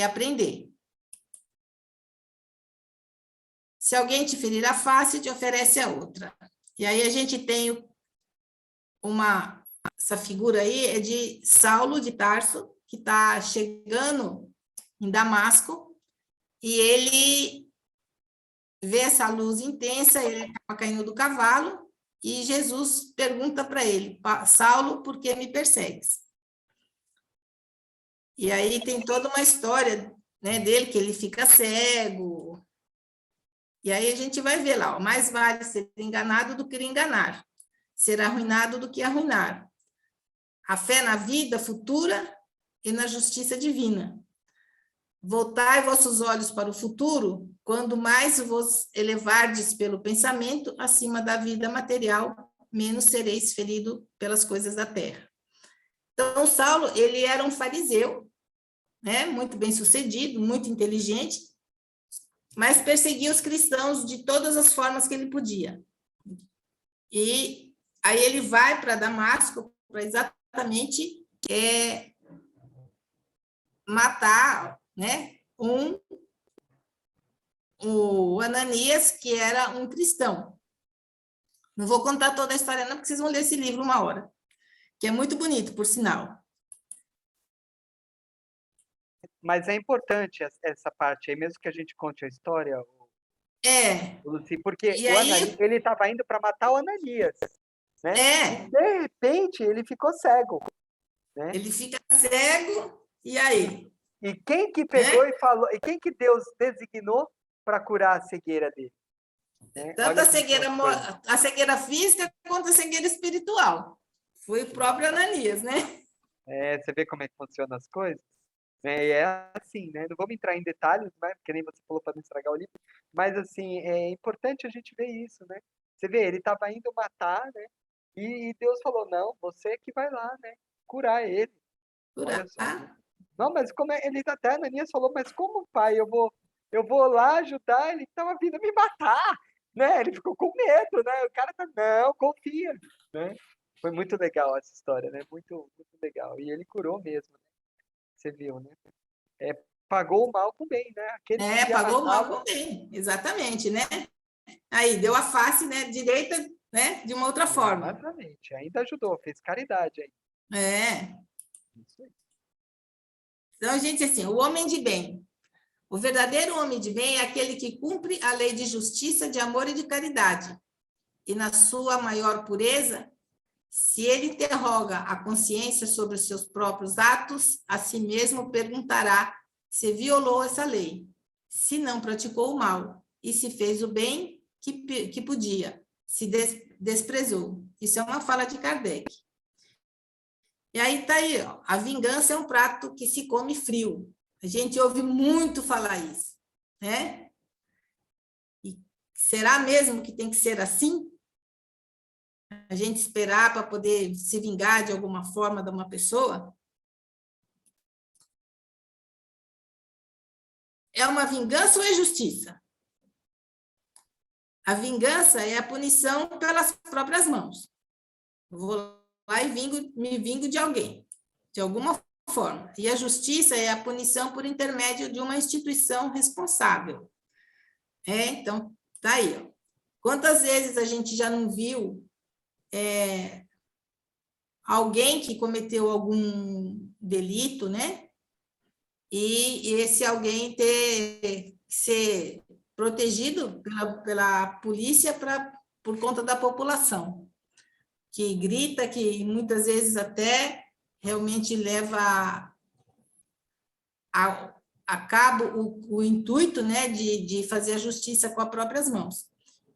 aprender. Se alguém te ferir a face, te oferece a outra. E aí a gente tem essa figura aí, é de Saulo de Tarso, que está chegando em Damasco, e ele vê essa luz intensa, ele acaba caindo do cavalo, e Jesus pergunta para ele, Saulo, por que me persegues? E aí tem toda uma história, né, dele, que ele fica cego, E aí a gente vai ver lá, ó, mais vale ser enganado do que enganar, ser arruinado do que arruinar. A fé na vida futura e na justiça divina. Voltai vossos olhos para o futuro, quando mais vos elevardes pelo pensamento acima da vida material, menos sereis ferido pelas coisas da terra. Então, Saulo, ele era um fariseu, né, muito bem sucedido, muito inteligente, mas perseguia os cristãos de todas as formas que ele podia. E aí ele vai para Damasco para exatamente matar, né, o Ananias, que era um cristão. Não vou contar toda a história não, porque vocês vão ler esse livro uma hora, que é muito bonito, por sinal. Mas é importante essa parte aí, mesmo que a gente conte a história, Lucy, porque E aí, ele estava indo para matar o Ananias, né? É. E, de repente, ele ficou cego, né? Ele fica cego, e aí? E quem que pegou e falou, e quem que Deus designou para curar a cegueira dele? Né? Tanto a cegueira física quanto a cegueira espiritual. Foi o próprio Ananias, né? Você vê como é que funcionam as coisas? E é assim, né? Não vamos entrar em detalhes, né? Porque nem você falou para não estragar o livro, mas assim, é importante a gente ver isso, né? Você vê, ele estava indo matar, né? E Deus falou, não, você que vai lá, né? Curar ele. Olha só. Não, mas como é? Ele até Ananias falou, mas como, pai, eu vou lá ajudar, ele estava vindo me matar, né? Ele ficou com medo, né? O cara tá, não, confia, né? Foi muito legal essa história, né? Muito, muito legal. E ele curou mesmo, né? Você viu, né? Pagou o mal com o bem, né? Pagou o mal com o bem, exatamente, né? Aí, deu a face, né, direita, né, de uma outra forma. Exatamente, ainda ajudou, fez caridade aí. Isso aí. Então, gente, assim, o homem de bem. O verdadeiro homem de bem é aquele que cumpre a lei de justiça, de amor e de caridade. E na sua maior pureza, se ele interroga a consciência sobre os seus próprios atos, a si mesmo perguntará se violou essa lei, se não praticou o mal, e se fez o bem que podia, se desprezou. Isso é uma fala de Kardec. E aí está aí, ó, a vingança é um prato que se come frio. A gente ouve muito falar isso, né? E será mesmo que tem que ser assim? A gente esperar para poder se vingar de alguma forma de uma pessoa? É uma vingança ou é justiça? A vingança é a punição pelas próprias mãos. Eu vou lá e me vingo de alguém, de alguma forma. E a justiça é a punição por intermédio de uma instituição responsável. Então, tá aí. Ó. Quantas vezes a gente já não viu alguém que cometeu algum delito, né? E esse alguém ser protegido pela polícia por conta da população, que grita, que muitas vezes até realmente leva a cabo o intuito, né, de fazer a justiça com as próprias mãos.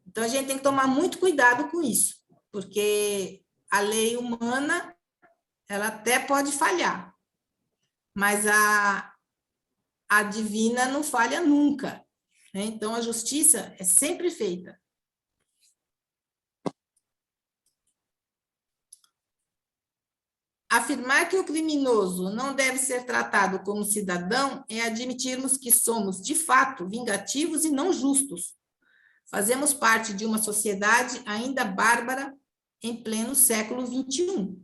Então, a gente tem que tomar muito cuidado com isso, porque a lei humana, ela até pode falhar, mas a divina não falha nunca, né? Então, a justiça é sempre feita. Afirmar que o criminoso não deve ser tratado como cidadão é admitirmos que somos, de fato, vingativos e não justos. Fazemos parte de uma sociedade ainda bárbara em pleno século XXI.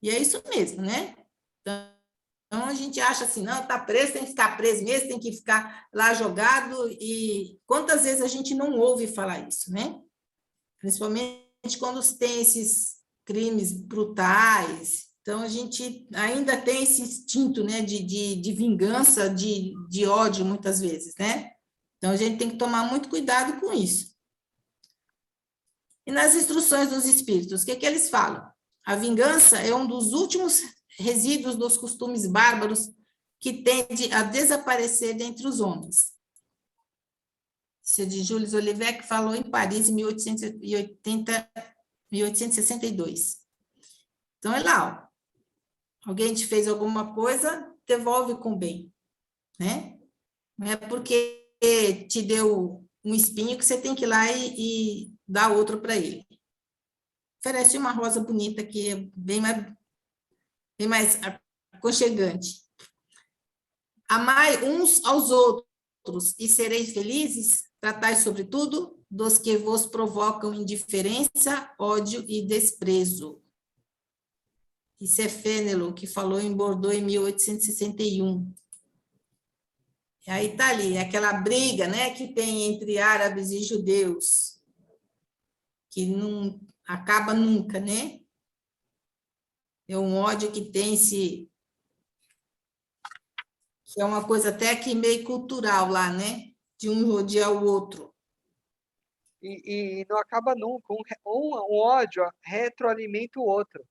E é isso mesmo, né? Então, a gente acha assim, não, está preso, tem que ficar preso mesmo, tem que ficar lá jogado, e quantas vezes a gente não ouve falar isso, né? Principalmente quando se tem esses crimes brutais. Então, a gente ainda tem esse instinto, né, de vingança, de ódio, muitas vezes, né? Então, a gente tem que tomar muito cuidado com isso. E nas instruções dos espíritos, o que eles falam? A vingança é um dos últimos resíduos dos costumes bárbaros que tende a desaparecer dentre os homens. Isso é de Jules Olivet, que falou em Paris em 1862. Então, é lá, ó. Alguém te fez alguma coisa, devolve com bem, né? Não é porque te deu um espinho que você tem que ir lá e dar outro para ele. Oferece uma rosa bonita que é bem mais aconchegante. Amai uns aos outros e sereis felizes, tratai sobretudo dos que vos provocam indiferença, ódio e desprezo. Isso é Fénelon, que falou em Bordeaux em 1861. E aí está ali, aquela briga, né, que tem entre árabes e judeus, que não acaba nunca, né? É um ódio que tem-se, que é uma coisa até que meio cultural lá, né? De um odiar o outro. E não acaba nunca. Um ódio retroalimenta o outro.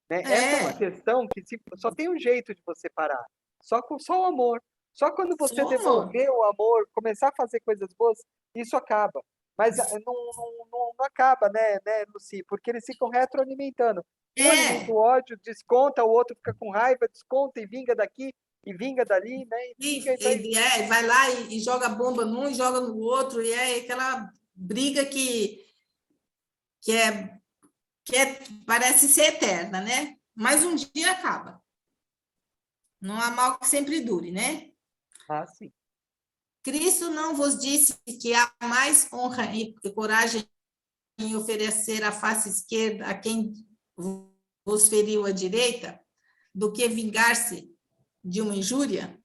Né? Essa é uma questão que só tem um jeito de você parar. Só o amor. Só quando você Só amor. devolver o amor, começar a fazer coisas boas, isso acaba. Mas não acaba, né, Lucy? Porque eles ficam retroalimentando. Um alimenta o ódio, desconta, o outro fica com raiva, desconta e vinga daqui e vinga dali, né? Vai lá e joga bomba num e joga no outro, e é aquela briga que parece ser eterna, né? Mas um dia acaba. Não há mal que sempre dure, né? Ah, sim. Cristo não vos disse que há mais honra e coragem em oferecer a face esquerda a quem vos feriu a direita do que vingar-se de uma injúria?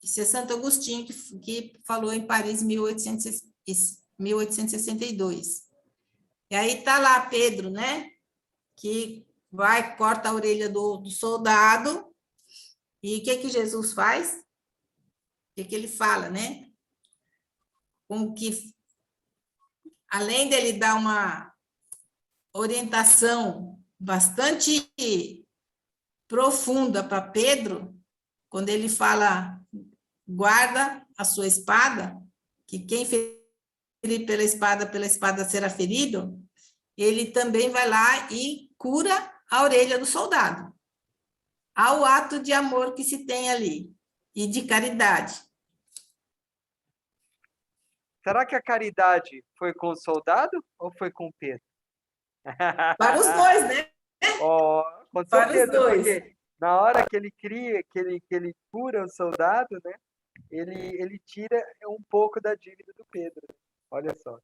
Isso é Santo Agostinho que falou em Paris em 1862. E aí está lá Pedro, né? Que vai, corta a orelha do soldado. E o que Jesus faz? O que ele fala, né? Com que, além dele dar uma orientação bastante profunda para Pedro, quando ele fala, guarda a sua espada, que quem ferir pela espada será ferido, ele também vai lá e cura a orelha do soldado. Há o ato de amor que se tem ali, e de caridade. Será que a caridade foi com o soldado ou foi com o Pedro? Para os dois, né? Oh, com Para os certeza, dois. porque na hora que ele cria, que ele cura o soldado, né? Ele tira um pouco da dívida do Pedro. Olha só.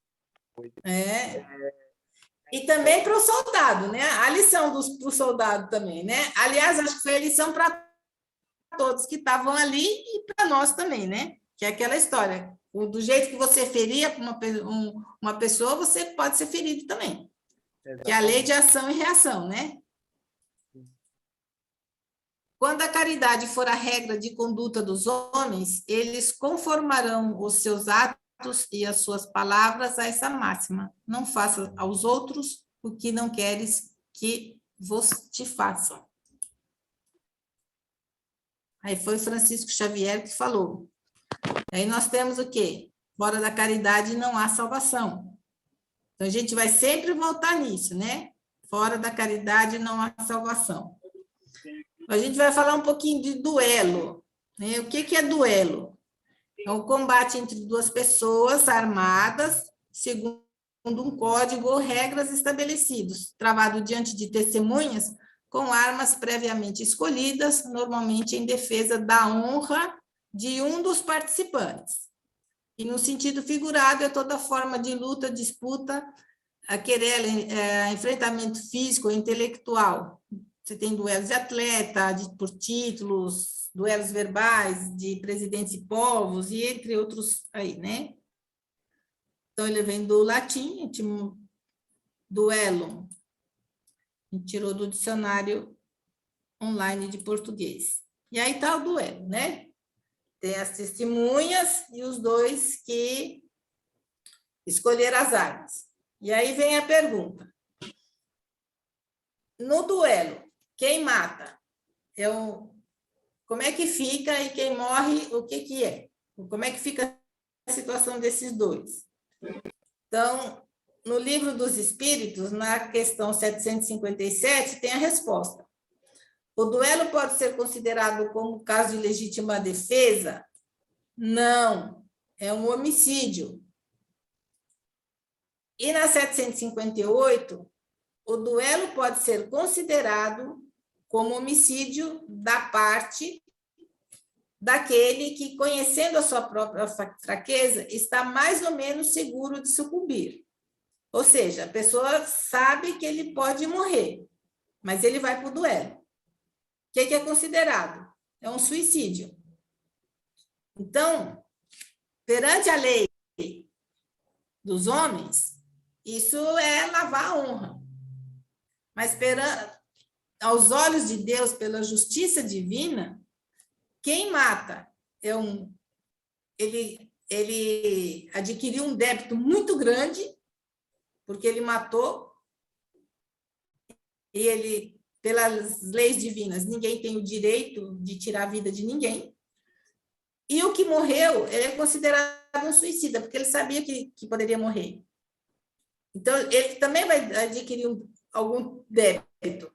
E também para o soldado, né? A lição para o soldado também, né? Aliás, acho que foi a lição para todos que estavam ali e para nós também, né? Que é aquela história. Do jeito que você feria uma pessoa, você pode ser ferido também. Exatamente. Que é a lei de ação e reação, né? Quando a caridade for a regra de conduta dos homens, eles conformarão os seus atos e as suas palavras a essa máxima. Não faça aos outros o que não queres que vos te façam. Aí foi Francisco Xavier que falou. Aí nós temos o quê? Fora da caridade não há salvação. Então a gente vai sempre voltar nisso, né? Fora da caridade não há salvação. A gente vai falar um pouquinho de duelo. Né? O que é duelo? É um combate entre duas pessoas armadas, segundo um código ou regras estabelecidos, travado diante de testemunhas com armas previamente escolhidas, normalmente em defesa da honra de um dos participantes. E, no sentido figurado, é toda forma de luta, disputa, querela, enfrentamento físico ou intelectual. Você tem duelos de atleta, por títulos, duelos verbais de presidentes e povos, e entre outros aí, né? Então, ele vem do latim, duelo. A gente tirou do dicionário online de português. E aí está o duelo, né? Tem as testemunhas e os dois que escolheram as armas. E aí vem a pergunta. No duelo, quem mata? Como é que fica e quem morre, o que é? Como é que fica a situação desses dois? Então, no Livro dos Espíritos, na questão 757, tem a resposta. O duelo pode ser considerado como caso de legítima defesa? Não, é um homicídio. E na 758, o duelo pode ser considerado como homicídio da parte daquele que, conhecendo a sua própria fraqueza, está mais ou menos seguro de sucumbir. Ou seja, a pessoa sabe que ele pode morrer, mas ele vai para o duelo. O que é considerado? É um suicídio. Então, perante a lei dos homens, isso é lavar a honra. Mas aos olhos de Deus, pela justiça divina, quem mata ele adquiriu um débito muito grande, porque ele matou, e ele, pelas leis divinas, ninguém tem o direito de tirar a vida de ninguém. E o que morreu, ele é considerado um suicida, porque ele sabia que poderia morrer. Então, ele também vai adquirir algum débito,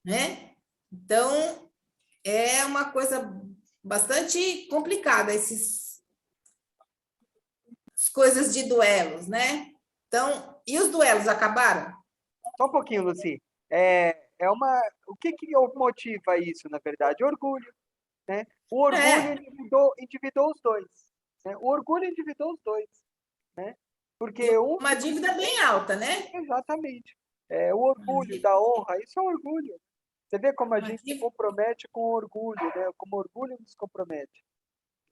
né? Então, é uma coisa bastante complicada, essas coisas de duelos, né? Então, e os duelos acabaram? Só um pouquinho, Luci. O que motiva isso, na verdade? Orgulho, né? O orgulho endividou os dois. Né? O orgulho endividou os dois. Né? Porque uma dívida bem alta, né? Exatamente. O orgulho da honra, isso é orgulho. Você vê como a gente se compromete com orgulho, né? Como orgulho nos compromete.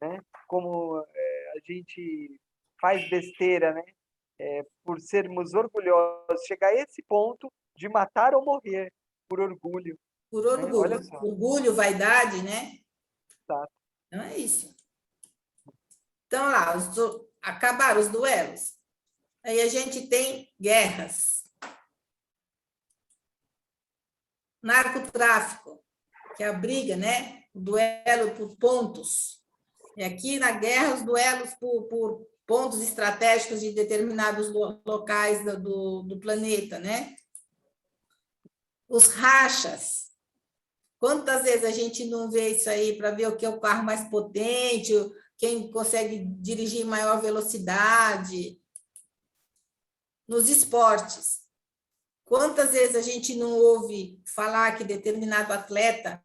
Né? Como a gente faz besteira, né? Por sermos orgulhosos, chegar a esse ponto de matar ou morrer por orgulho. Por orgulho. Olha só. Orgulho, vaidade, né? Exato. Então é isso. Então, lá, acabaram os duelos. Aí a gente tem guerras. Narcotráfico, que é a briga, né? O duelo por pontos. E aqui na guerra, os duelos por pontos estratégicos de determinados locais do planeta, né? Os rachas. Quantas vezes a gente não vê isso aí para ver o que é o carro mais potente, quem consegue dirigir em maior velocidade? Nos esportes. Quantas vezes a gente não ouve falar que determinado atleta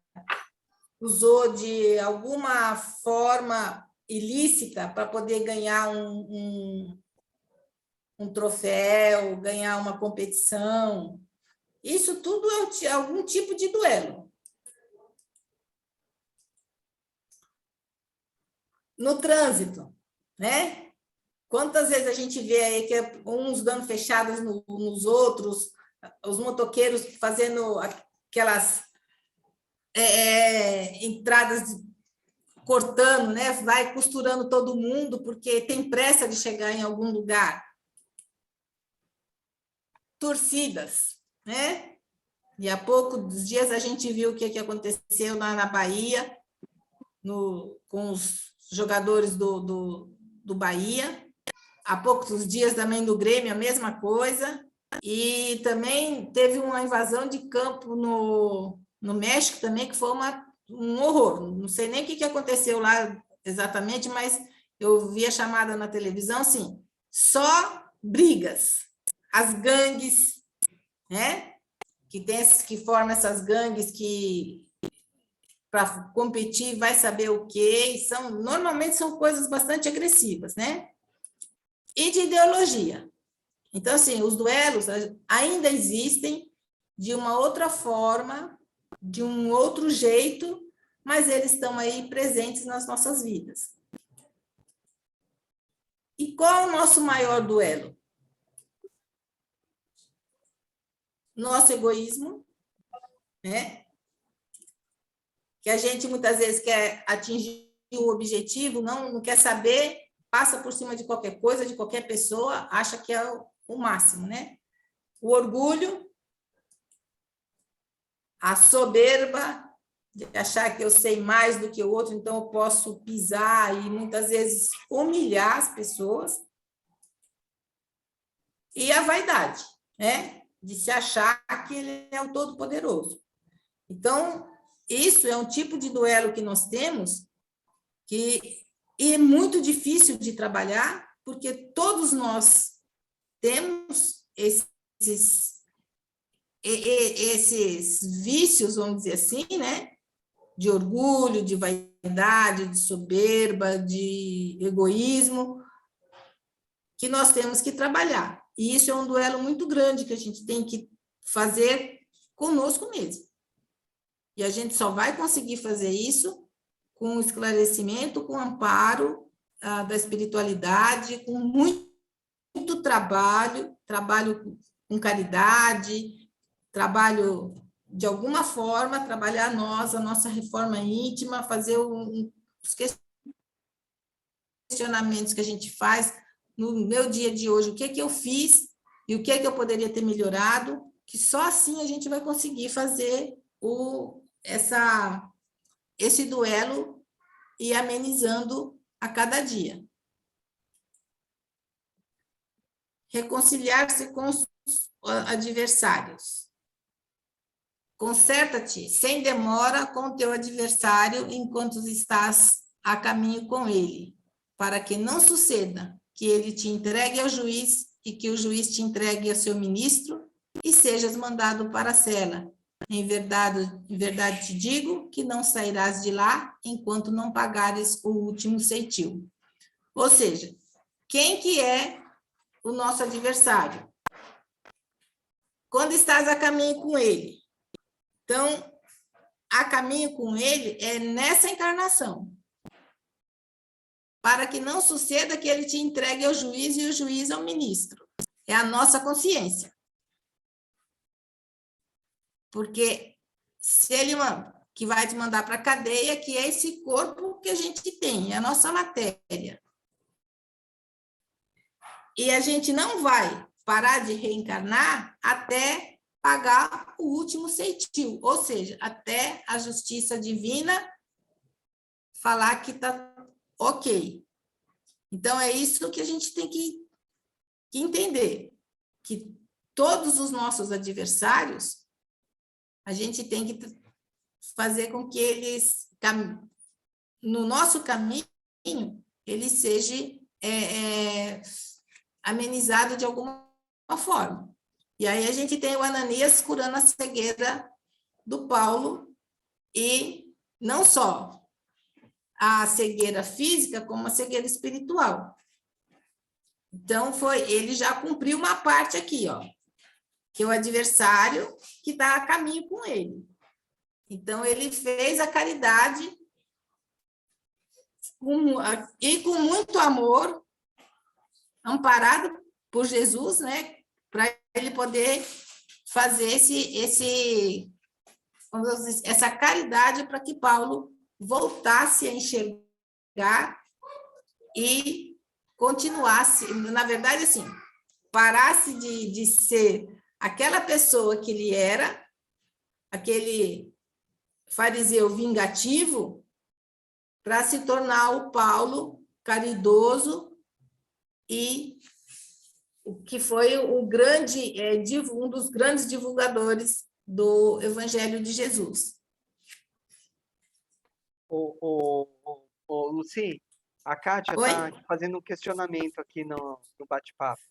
usou de alguma forma ilícita para poder ganhar um troféu, ganhar uma competição? Isso tudo é algum tipo de duelo. No trânsito, né? Quantas vezes a gente vê aí que uns dando fechadas nos outros, os motoqueiros fazendo aquelas entradas cortando, né? Vai costurando todo mundo porque tem pressa de chegar em algum lugar. Torcidas, né? E há poucos dias a gente viu o que aconteceu lá na Bahia, com os jogadores do Bahia. Há poucos dias também do Grêmio, a mesma coisa. E também teve uma invasão de campo no México também, que foi um horror. Não sei nem o que aconteceu lá exatamente, mas eu vi a chamada na televisão, assim, só brigas. As gangues, né? Que formam essas gangues que para competir vai saber o quê, e normalmente são coisas bastante agressivas, né? E de ideologia. Então, assim, os duelos ainda existem de uma outra forma, de um outro jeito, mas eles estão aí presentes nas nossas vidas. E qual é o nosso maior duelo? Nosso egoísmo, né? Que a gente muitas vezes quer atingir o objetivo, não quer saber, passa por cima de qualquer coisa, de qualquer pessoa, acha que é o máximo, né? O orgulho, a soberba de achar que eu sei mais do que o outro, então eu posso pisar e muitas vezes humilhar as pessoas. E a vaidade, né? De se achar que ele é o todo-poderoso. Então, isso é um tipo de duelo que nós temos que é muito difícil de trabalhar, porque todos nós temos esses vícios, vamos dizer assim, né? De orgulho, de vaidade, de soberba, de egoísmo, que nós temos que trabalhar. E isso é um duelo muito grande que a gente tem que fazer conosco mesmo. E a gente só vai conseguir fazer isso com esclarecimento, com amparo da espiritualidade, com muito trabalho com caridade, trabalho de alguma forma, trabalhar a nossa reforma íntima, fazer os questionamentos que a gente faz no meu dia de hoje, o que é que eu fiz e o que é que eu poderia ter melhorado, que só assim a gente vai conseguir fazer esse duelo e amenizando a cada dia. Reconciliar-se com os adversários. Conserta-te sem demora com o teu adversário enquanto estás a caminho com ele, para que não suceda que ele te entregue ao juiz e que o juiz te entregue ao seu ministro e sejas mandado para a cela. Em verdade te digo que não sairás de lá enquanto não pagares o último ceitil. Ou seja, quem que é o nosso adversário? Quando estás a caminho com ele. Então, a caminho com ele é nessa encarnação. Para que não suceda que ele te entregue ao juiz e o juiz ao ministro. É a nossa consciência. Porque se ele que vai te mandar para a cadeia, que é esse corpo que a gente tem, é a nossa matéria. E a gente não vai parar de reencarnar até pagar o último ceitil, ou seja, até a justiça divina falar que está ok. Então, é isso que a gente tem que entender, que todos os nossos adversários, a gente tem que fazer com que eles, no nosso caminho, ele seja amenizado de alguma forma. E aí a gente tem o Ananias curando a cegueira do Paulo, e não só a cegueira física, como a cegueira espiritual. Então, ele já cumpriu uma parte aqui, ó, que é o adversário que está a caminho com ele. Então, ele fez a caridade e com muito amor, amparado por Jesus, né, para ele poder fazer essa caridade para que Paulo voltasse a enxergar e continuasse, na verdade, assim, parasse de ser aquela pessoa que ele era, aquele fariseu vingativo, para se tornar o Paulo caridoso e o que foi um dos grandes divulgadores do Evangelho de Jesus. Lucy, a Kátia está fazendo um questionamento aqui no bate-papo.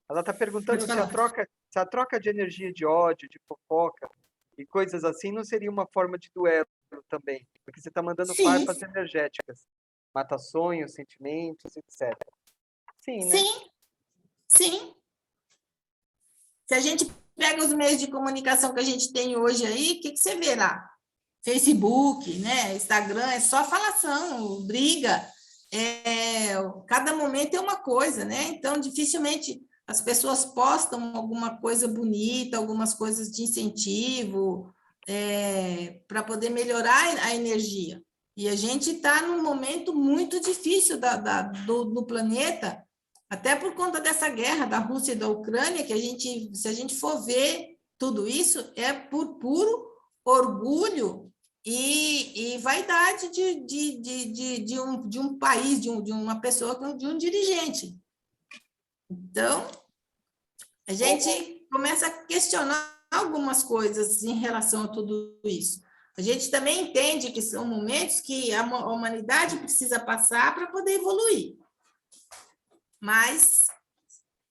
Ela está perguntando se a troca de energia de ódio, de fofoca e coisas assim não seria uma forma de duelo também, porque você está mandando farpas energéticas, mata sonhos, sentimentos, etc. Sim, né? Sim. Se a gente pega os meios de comunicação que a gente tem hoje aí, o que você vê lá? Facebook, né? Instagram, é só falação, briga. Cada momento é uma coisa, né? Então, dificilmente as pessoas postam alguma coisa bonita, algumas coisas de incentivo, para poder melhorar a energia. E a gente está num momento muito difícil do planeta, até por conta dessa guerra da Rússia e da Ucrânia, que se a gente for ver tudo isso, é por puro orgulho e vaidade de um país, de uma pessoa, de um dirigente. Então, a gente começa a questionar algumas coisas em relação a tudo isso. A gente também entende que são momentos que a humanidade precisa passar para poder evoluir. Mas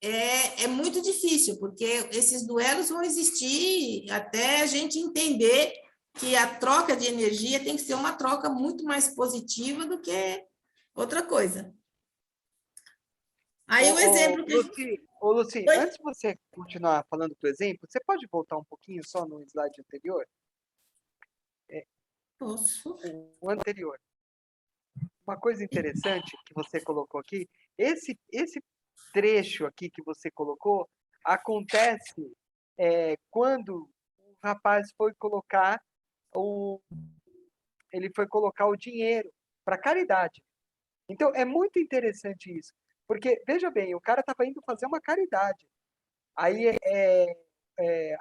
é muito difícil, porque esses duelos vão existir até a gente entender que a troca de energia tem que ser uma troca muito mais positiva do que outra coisa. Aí o exemplo que... Lucy, Oi? antes de você continuar falando do exemplo, você pode voltar um pouquinho só no slide anterior? Posso? O anterior. Uma coisa interessante que você colocou aqui, esse trecho aqui que você colocou, acontece quando o rapaz foi colocar ele foi colocar o dinheiro para caridade. Então, é muito interessante isso, porque, veja bem, o cara estava indo fazer uma caridade. Aí,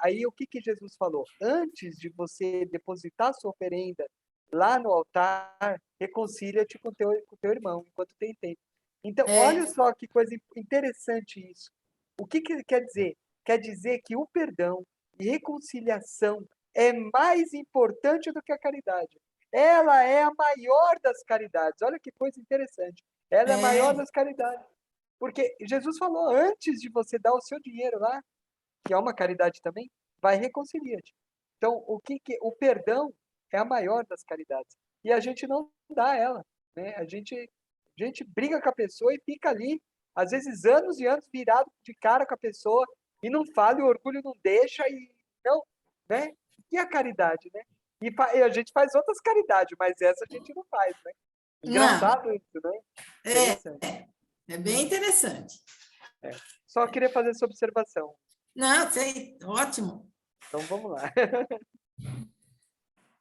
aí o que Jesus falou? Antes de você depositar sua oferenda lá no altar, reconcilia-te com teu irmão, enquanto tem tempo. Então, olha só que coisa interessante isso. O que quer dizer? Quer dizer que o perdão e reconciliação é mais importante do que a caridade. Ela é a maior das caridades. Olha que coisa interessante. Ela é a maior das caridades. Porque Jesus falou, antes de você dar o seu dinheiro lá, que é uma caridade também, vai reconciliar-te. Então, o perdão é a maior das caridades. E a gente não dá ela, né? A gente briga com a pessoa e fica ali, às vezes anos e anos virado de cara com a pessoa e não fala, e o orgulho não deixa e não, né? E a caridade, né? E a gente faz outras caridades, mas essa a gente não faz, né? Engraçado isso, né? Interessante. É bem interessante. Só queria fazer essa observação. Não, sei, ótimo. Então vamos lá.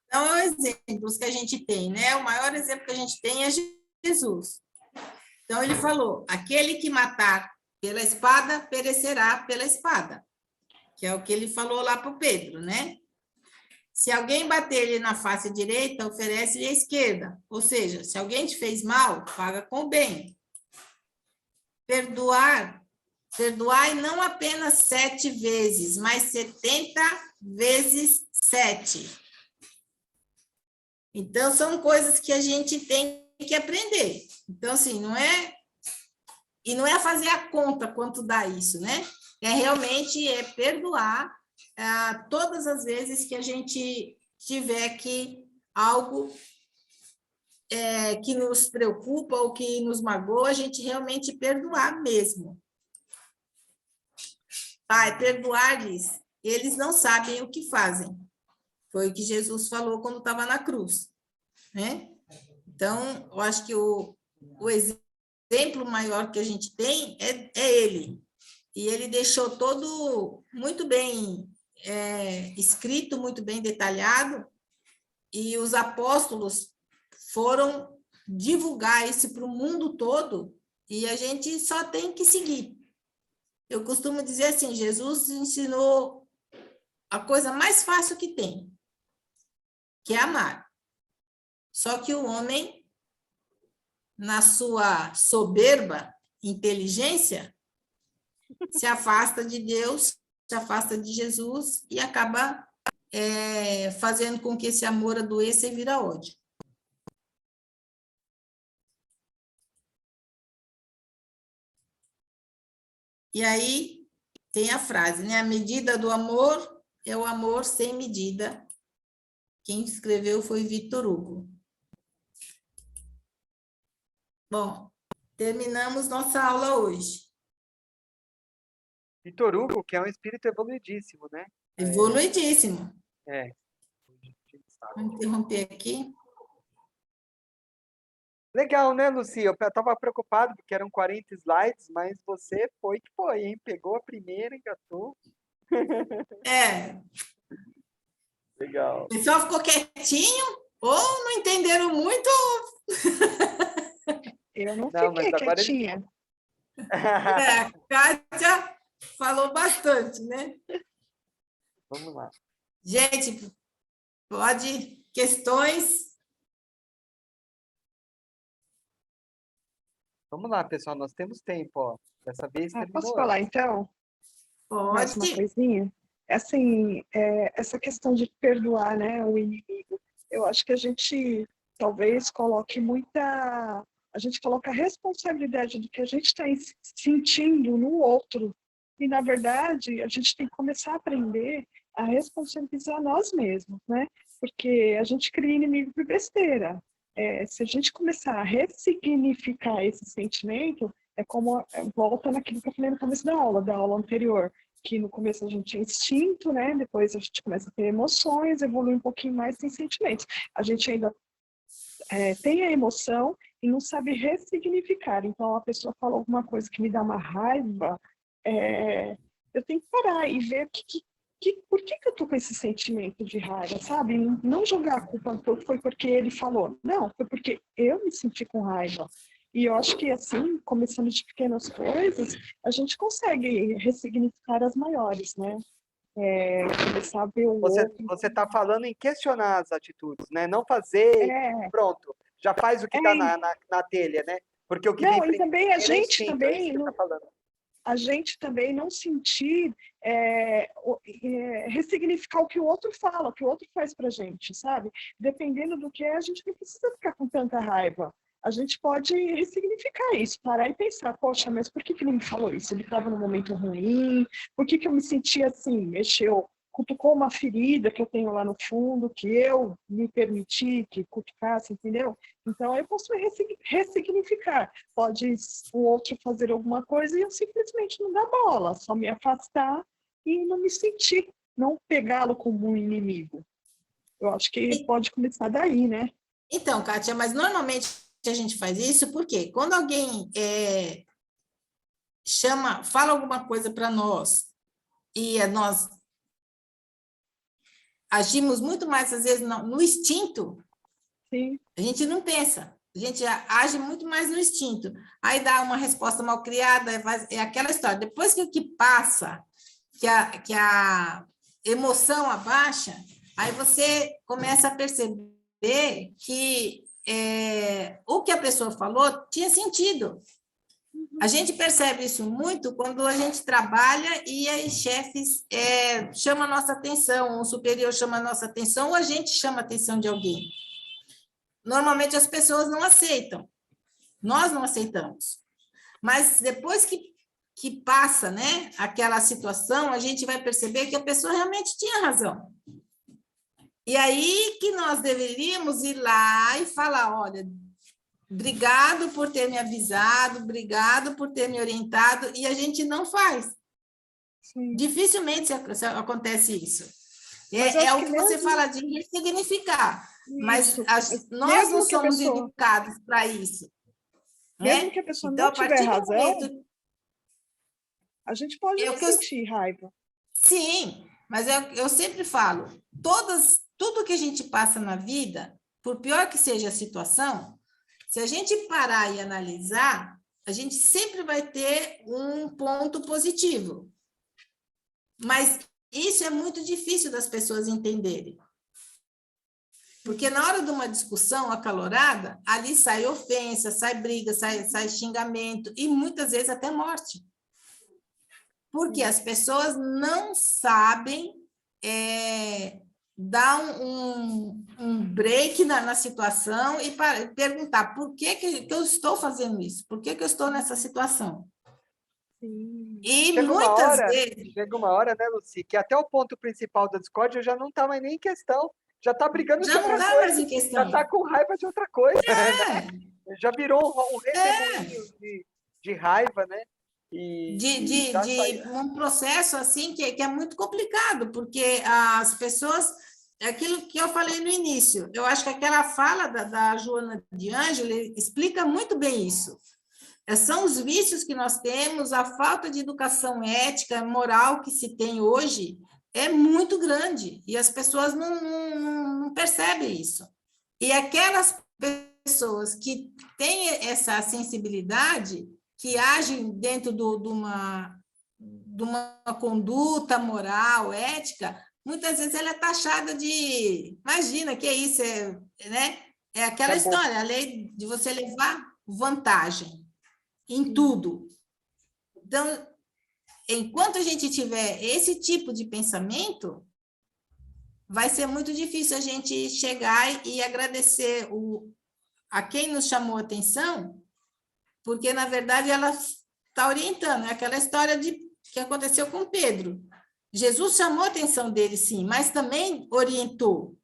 Então, exemplos que a gente tem, né? O maior exemplo que a gente tem é Jesus. Então, ele falou: aquele que matar pela espada, perecerá pela espada. Que é o que ele falou lá para o Pedro, né? Se alguém bater-lhe na face direita, oferece-lhe a esquerda. Ou seja, se alguém te fez mal, paga com o bem. Perdoai não apenas 7 vezes, mas 70 vezes 7. Então, são coisas que a gente tem que aprender. Então, assim, não é... E não é fazer a conta quanto dá isso, né? Realmente perdoar todas as vezes que a gente tiver que algo que nos preocupa ou que nos magoa, a gente realmente perdoar mesmo. Pai, perdoar-lhes, eles não sabem o que fazem. Foi o que Jesus falou quando estava na cruz, né? Então, eu acho que o exemplo maior que a gente tem é ele. E ele deixou todo muito bem escrito, muito bem detalhado, e os apóstolos foram divulgar isso para o mundo todo, e a gente só tem que seguir. Eu costumo dizer assim, Jesus ensinou a coisa mais fácil que tem, que é amar. Só que o homem, na sua soberba inteligência, se afasta de Deus, se afasta de Jesus e acaba fazendo com que esse amor adoeça e vira ódio. E aí tem a frase, né? A medida do amor é o amor sem medida. Quem escreveu foi Victor Hugo. Bom, terminamos nossa aula hoje. Victor Hugo, que é um espírito evoluidíssimo, né? Evoluidíssimo. Vou interromper aqui. Legal, né, Lucy? Eu estava preocupado porque eram 40 slides, mas você foi que foi, hein? Pegou a primeira, engatou. Legal. O pessoal ficou quietinho ou não entenderam muito? Eu não fiquei quietinha. A Kátia falou bastante, né? Vamos lá. Gente, pode... questões? Vamos lá, pessoal, nós temos tempo, ó. Dessa vez terminou Posso falar, antes. então? Mais uma Pode. coisinha? Assim, essa questão de perdoar, né, o inimigo, eu acho que a gente talvez coloque muita... A gente coloca a responsabilidade do que a gente está sentindo no outro. E, na verdade, a gente tem que começar a aprender a responsabilizar nós mesmos, né? Porque a gente cria inimigo por besteira. Se a gente começar a ressignificar esse sentimento, é como volta naquilo que eu falei no começo da aula anterior, que no começo a gente tinha instinto, né? Depois a gente começa a ter emoções, evolui um pouquinho mais, tem sentimentos. A gente ainda tem a emoção e não sabe ressignificar. Então, a pessoa fala alguma coisa que me dá uma raiva, eu tenho que parar e ver por que eu tô com esse sentimento de raiva, sabe? Não jogar a culpa foi porque ele falou. Não, foi porque eu me senti com raiva. E eu acho que assim, começando de pequenas coisas, a gente consegue ressignificar as maiores, né? Começar a ver o outro. Você está falando em questionar as atitudes, né? Não fazer, pronto, já faz o que está na telha, né? Porque o que não, vem e também a é gente instinto, também é isso que tá falando. a gente também não sentir, ressignificar o que o outro fala, o que o outro faz pra gente, sabe? Dependendo do que é, a gente não precisa ficar com tanta raiva. A gente pode ressignificar isso, parar e pensar, poxa, mas por que ele me falou isso? Ele estava num momento ruim? Por que eu me senti assim? Mexeu, cutucou uma ferida que eu tenho lá no fundo, que eu me permiti que cutucasse, entendeu? Então, eu posso ressignificar. Pode o outro fazer alguma coisa e eu simplesmente não dar bola, só me afastar e não me sentir, não pegá-lo como um inimigo. Eu acho que pode começar daí, né? Então, Kátia, mas normalmente a gente faz isso porque quando alguém fala alguma coisa para nós e nós agimos muito mais, às vezes, no instinto, Sim. a gente não pensa, a gente age muito mais no instinto. Aí dá uma resposta mal criada, é aquela história. Depois que o que passa, que a emoção abaixa, aí você começa a perceber que o que a pessoa falou tinha sentido. A gente percebe isso muito quando a gente trabalha e aí chefes chamam a nossa atenção, um superior chama a nossa atenção, ou a gente chama a atenção de alguém. Normalmente as pessoas não aceitam, nós não aceitamos. Mas depois que passa, né, aquela situação, a gente vai perceber que a pessoa realmente tinha razão. E aí que nós deveríamos ir lá e falar, olha, obrigado por ter me avisado, obrigado por ter me orientado, e a gente não faz. Sim. Dificilmente acontece isso. É o que você fala de ressignificar, mas nós não somos educados para isso. Mesmo que a pessoa não tiver razão, a gente pode sentir raiva. Sim, mas eu sempre falo, tudo que a gente passa na vida, por pior que seja a situação, se a gente parar e analisar, a gente sempre vai ter um ponto positivo. Mas isso é muito difícil das pessoas entenderem. Porque na hora de uma discussão acalorada, ali sai ofensa, sai briga, sai xingamento e muitas vezes até morte. Porque as pessoas não sabem dar um break na situação e perguntar por que eu estou fazendo isso? Por que eu estou nessa situação? Sim. E muitas vezes... Chega uma hora, né, Lucy, que até o ponto principal da discórdia já não está mais nem em questão. Já está brigando de outra coisa. Já não está mais em questão. Já está com raiva de outra coisa. Né? Já virou um redemoinho de raiva, né? De um processo assim que é muito complicado, porque as pessoas, aquilo que eu falei no início, eu acho que aquela fala da Joana de Ângelo explica muito bem isso. São os vícios que nós temos, a falta de educação ética, moral que se tem hoje é muito grande, e as pessoas não percebem isso. E aquelas pessoas que têm essa sensibilidade, que agem dentro de uma conduta moral, ética, muitas vezes ela é taxada de, imagina, que é isso, né? É aquela Tá bom. história, a lei de você levar vantagem em tudo. Então, enquanto a gente tiver esse tipo de pensamento, vai ser muito difícil a gente chegar e agradecer a quem nos chamou a atenção, porque, na verdade, ela está orientando. É aquela história que aconteceu com Pedro. Jesus chamou a atenção dele, sim, mas também orientou,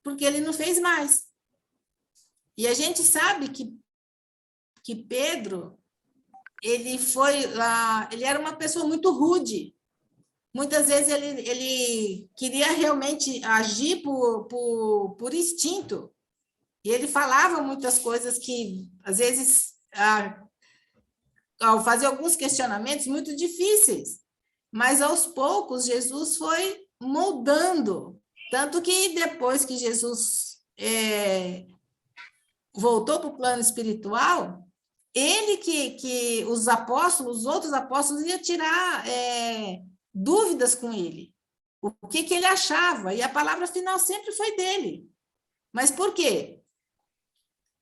porque ele não fez mais. E a gente sabe que Pedro, ele foi lá, ele era uma pessoa muito rude. Muitas vezes ele queria realmente agir por instinto. E ele falava muitas coisas que, às vezes, ao fazer alguns questionamentos muito difíceis, mas aos poucos Jesus foi moldando. Tanto que depois que Jesus voltou para o plano espiritual, ele que os outros apóstolos, iam tirar dúvidas com ele. O que ele achava? E a palavra final sempre foi dele. Mas por quê?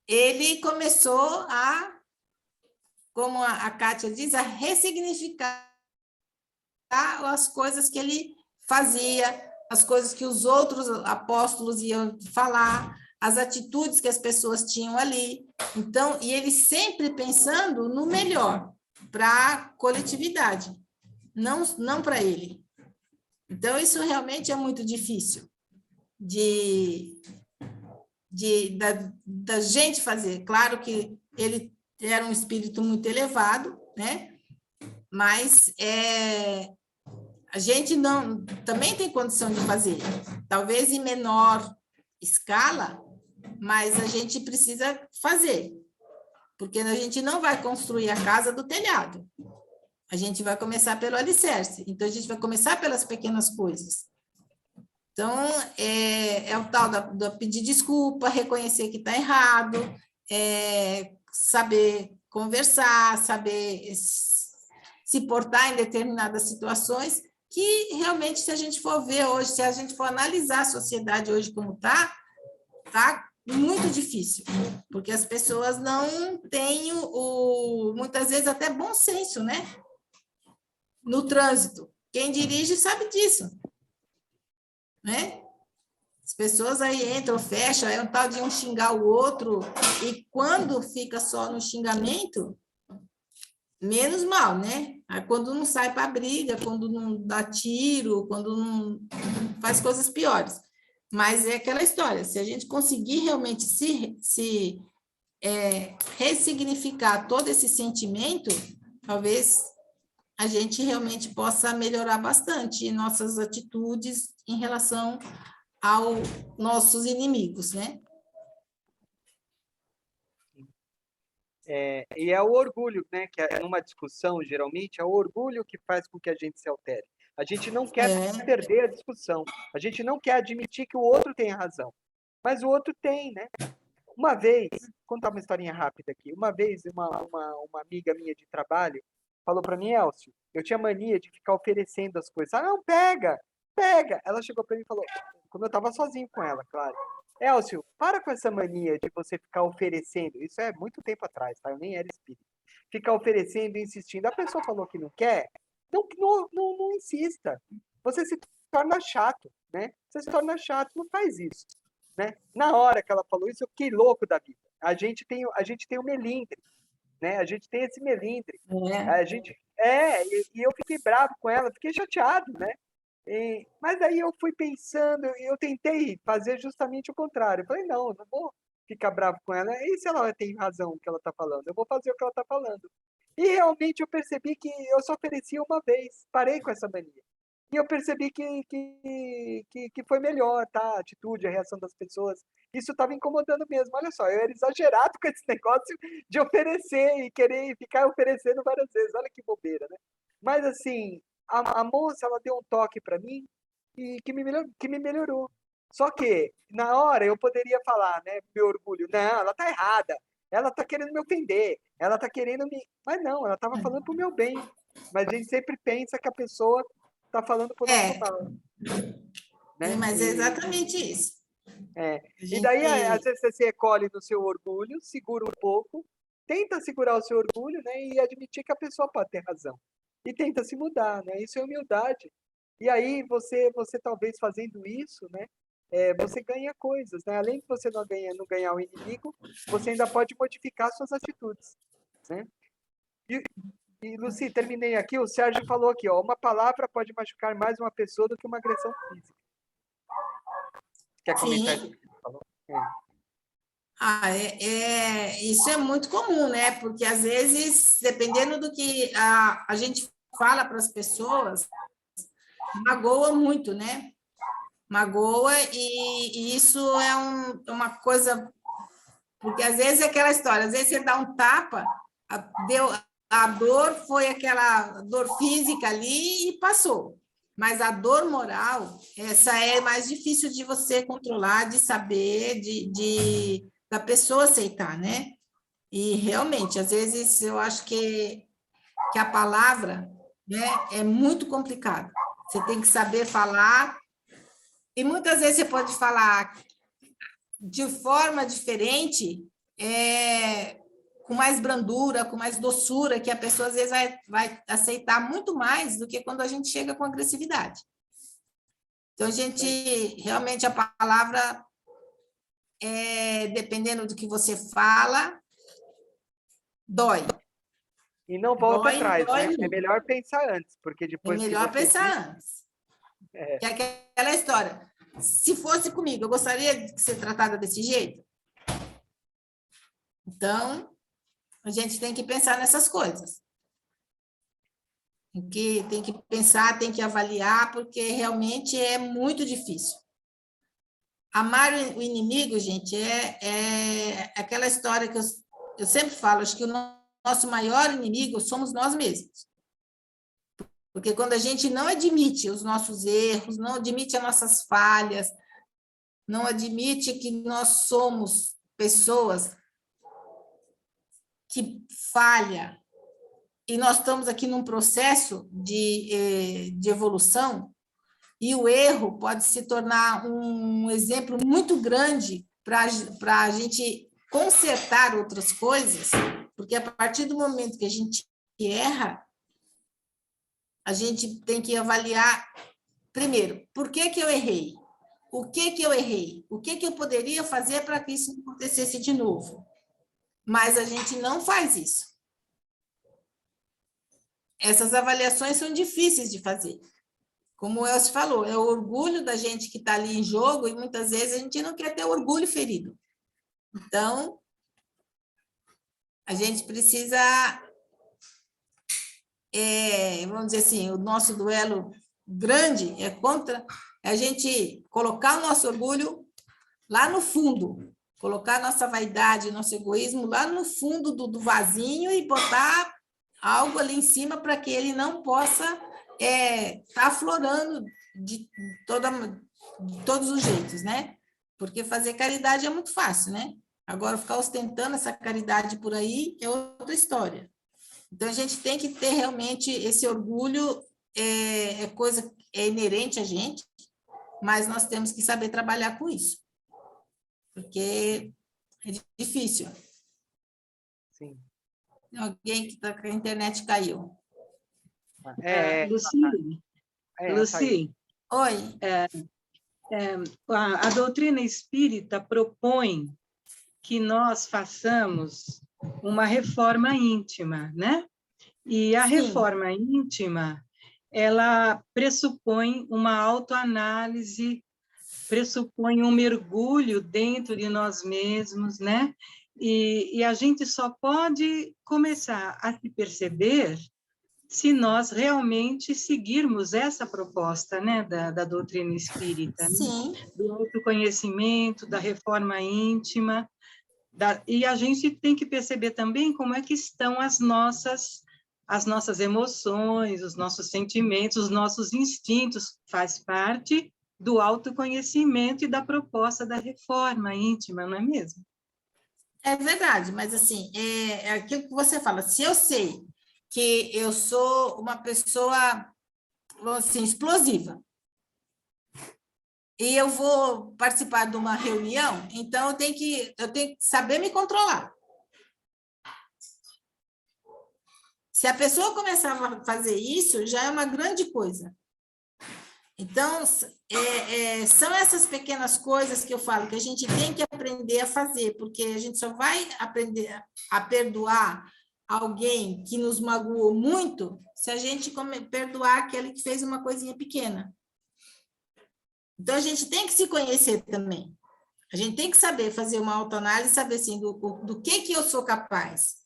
Ele começou como a Kátia diz, a ressignificar as coisas que ele fazia, as coisas que os outros apóstolos iam falar, as atitudes que as pessoas tinham ali. Então, e ele sempre pensando no melhor para a coletividade, não para ele. Então, isso realmente é muito difícil da gente fazer. Claro que ele era um espírito muito elevado, né? Mas a gente também tem condição de fazer, talvez em menor escala, mas a gente precisa fazer, porque a gente não vai construir a casa do telhado, a gente vai começar pelo alicerce, então a gente vai começar pelas pequenas coisas. Então, é o tal da pedir desculpa, reconhecer que está errado, saber conversar, saber se portar em determinadas situações, que realmente, se a gente for ver hoje, se a gente for analisar a sociedade hoje como está muito difícil, porque as pessoas não têm, muitas vezes, até bom senso, né? No trânsito. Quem dirige sabe disso, né? As pessoas aí entram, fecham, é um tal de um xingar o outro, e quando fica só no xingamento, menos mal, né? Aí quando não sai para briga, quando não dá tiro, quando não faz coisas piores. Mas é aquela história, se a gente conseguir realmente se ressignificar todo esse sentimento, talvez a gente realmente possa melhorar bastante nossas atitudes em relação aos nossos inimigos, né? E é o orgulho, né? Que numa discussão, geralmente, é o orgulho que faz com que a gente se altere. A gente não quer perder a discussão. A gente não quer admitir que o outro tem razão. Mas o outro tem, né? Uma vez, vou contar uma historinha rápida aqui. Uma vez, uma amiga minha de trabalho falou para mim, Elcio, eu tinha mania de ficar oferecendo as coisas. Ah, não, pega, pega. Ela chegou para mim e falou, quando eu estava sozinho com ela, claro. Elcio, para com essa mania de você ficar oferecendo. Isso é muito tempo atrás, tá? Eu nem era espírita. Ficar oferecendo e insistindo. A pessoa falou que não quer, não insista. Você se torna chato, né? Você se torna chato, não faz isso, né? Na hora que ela falou isso, eu fiquei louco da vida. A gente tem o melindre, né? A gente tem esse melindre. E eu fiquei bravo com ela, fiquei chateado, né? Mas aí eu fui pensando, e eu tentei fazer justamente o contrário. Eu falei, não vou ficar bravo com ela. E se ela tem razão no que ela está falando? Eu vou fazer o que ela está falando. E realmente eu percebi que eu só oferecia uma vez. Parei com essa mania. E eu percebi que foi melhor, tá? A atitude, a reação das pessoas. Isso estava incomodando mesmo. Olha só, eu era exagerado com esse negócio de oferecer e querer ficar oferecendo várias vezes. Olha que bobeira, né? Mas assim, a moça, ela deu um toque para mim e que me melhorou. Só que, na hora, eu poderia falar, né, meu orgulho, não, ela tá errada, ela tá querendo me ofender, ela tá querendo me... Mas não, ela tava falando pro meu bem. Mas a gente sempre pensa que a pessoa tá falando por nosso mal. né? Mas é exatamente isso. E daí, às Gente, vezes, você se recolhe no seu orgulho, segura um pouco, tenta segurar o seu orgulho, né? E admitir que a pessoa pode ter razão. E tenta se mudar, né? Isso é humildade. E aí, você talvez fazendo isso, né? Você ganha coisas, né? Além de você não ganhar o inimigo, você ainda pode modificar suas atitudes, né? E, Luci, terminei aqui, o Sérgio falou aqui, ó, uma palavra pode machucar mais uma pessoa do que uma agressão física. Quer comentar isso sim. que ele falou? Isso é muito comum, né? Porque às vezes, dependendo do que a gente fala para as pessoas, magoa muito, né? Magoa, e isso é uma coisa, porque às vezes é aquela história, às vezes você dá um tapa, a dor foi aquela dor física ali e passou. Mas a dor moral, essa é mais difícil de você controlar, de saber, da pessoa aceitar, né? E realmente, às vezes eu acho que a palavra, né, é muito complicado. Você tem que saber falar, e muitas vezes você pode falar de forma diferente, com mais brandura, com mais doçura, que a pessoa às vezes vai aceitar muito mais do que quando a gente chega com agressividade. Então, a gente, realmente, a palavra, dependendo do que você fala, dói. E não volta Dói, atrás, dói né? É muito. melhor pensar antes, porque É depois que melhor você diz, pensar antes. Que é aquela história. Se fosse comigo, eu gostaria de ser tratada desse jeito? Então, a gente tem que pensar nessas coisas. Tem que pensar, tem que avaliar, porque realmente é muito difícil. Amar o inimigo, gente, é aquela história que eu sempre falo, acho que o nosso maior inimigo somos nós mesmos. Porque quando a gente não admite os nossos erros, não admite as nossas falhas, não admite que nós somos pessoas que falham, e nós estamos aqui num processo de evolução, e o erro pode se tornar um exemplo muito grande para a gente consertar outras coisas, porque a partir do momento que a gente erra, a gente tem que avaliar, primeiro, por que eu errei? O que eu errei? O que eu poderia fazer para que isso não acontecesse de novo? Mas a gente não faz isso. Essas avaliações são difíceis de fazer. Como o Elcio falou, é o orgulho da gente que está ali em jogo, e muitas vezes a gente não quer ter orgulho ferido. Então, a gente precisa, vamos dizer assim, o nosso duelo grande é contra a gente colocar o nosso orgulho lá no fundo, colocar nossa vaidade, nosso egoísmo lá no fundo do vasinho e botar algo ali em cima para que ele não possa estar aflorando de todos os jeitos, né? Porque fazer caridade é muito fácil, né? Agora, ficar ostentando essa caridade por aí é outra história. Então, a gente tem que ter realmente esse orgulho, coisa inerente a gente, mas nós temos que saber trabalhar com isso, porque é difícil. sim. Alguém que está com a internet caiu. Luci, Luci, Oi. A doutrina espírita propõe que nós façamos uma reforma íntima, né? E a Sim. reforma íntima, ela pressupõe uma autoanálise, pressupõe um mergulho dentro de nós mesmos, né? E a gente só pode começar a se perceber se nós realmente seguirmos essa proposta, né, da doutrina espírita, Sim. né? Do autoconhecimento, da reforma íntima, e a gente tem que perceber também como é que estão as nossas emoções, os nossos sentimentos, os nossos instintos, faz parte do autoconhecimento e da proposta da reforma íntima, não é mesmo? É verdade, mas assim, é aquilo que você fala, se eu sei que eu sou uma pessoa, assim, explosiva, e eu vou participar de uma reunião, então eu tenho que saber me controlar. Se a pessoa começar a fazer isso, já é uma grande coisa. Então, são essas pequenas coisas que eu falo que a gente tem que aprender a fazer, porque a gente só vai aprender a perdoar alguém que nos magoou muito se a gente perdoar aquele que fez uma coisinha pequena. Então, a gente tem que se conhecer também. A gente tem que saber fazer uma autoanálise, saber assim, do que eu sou capaz.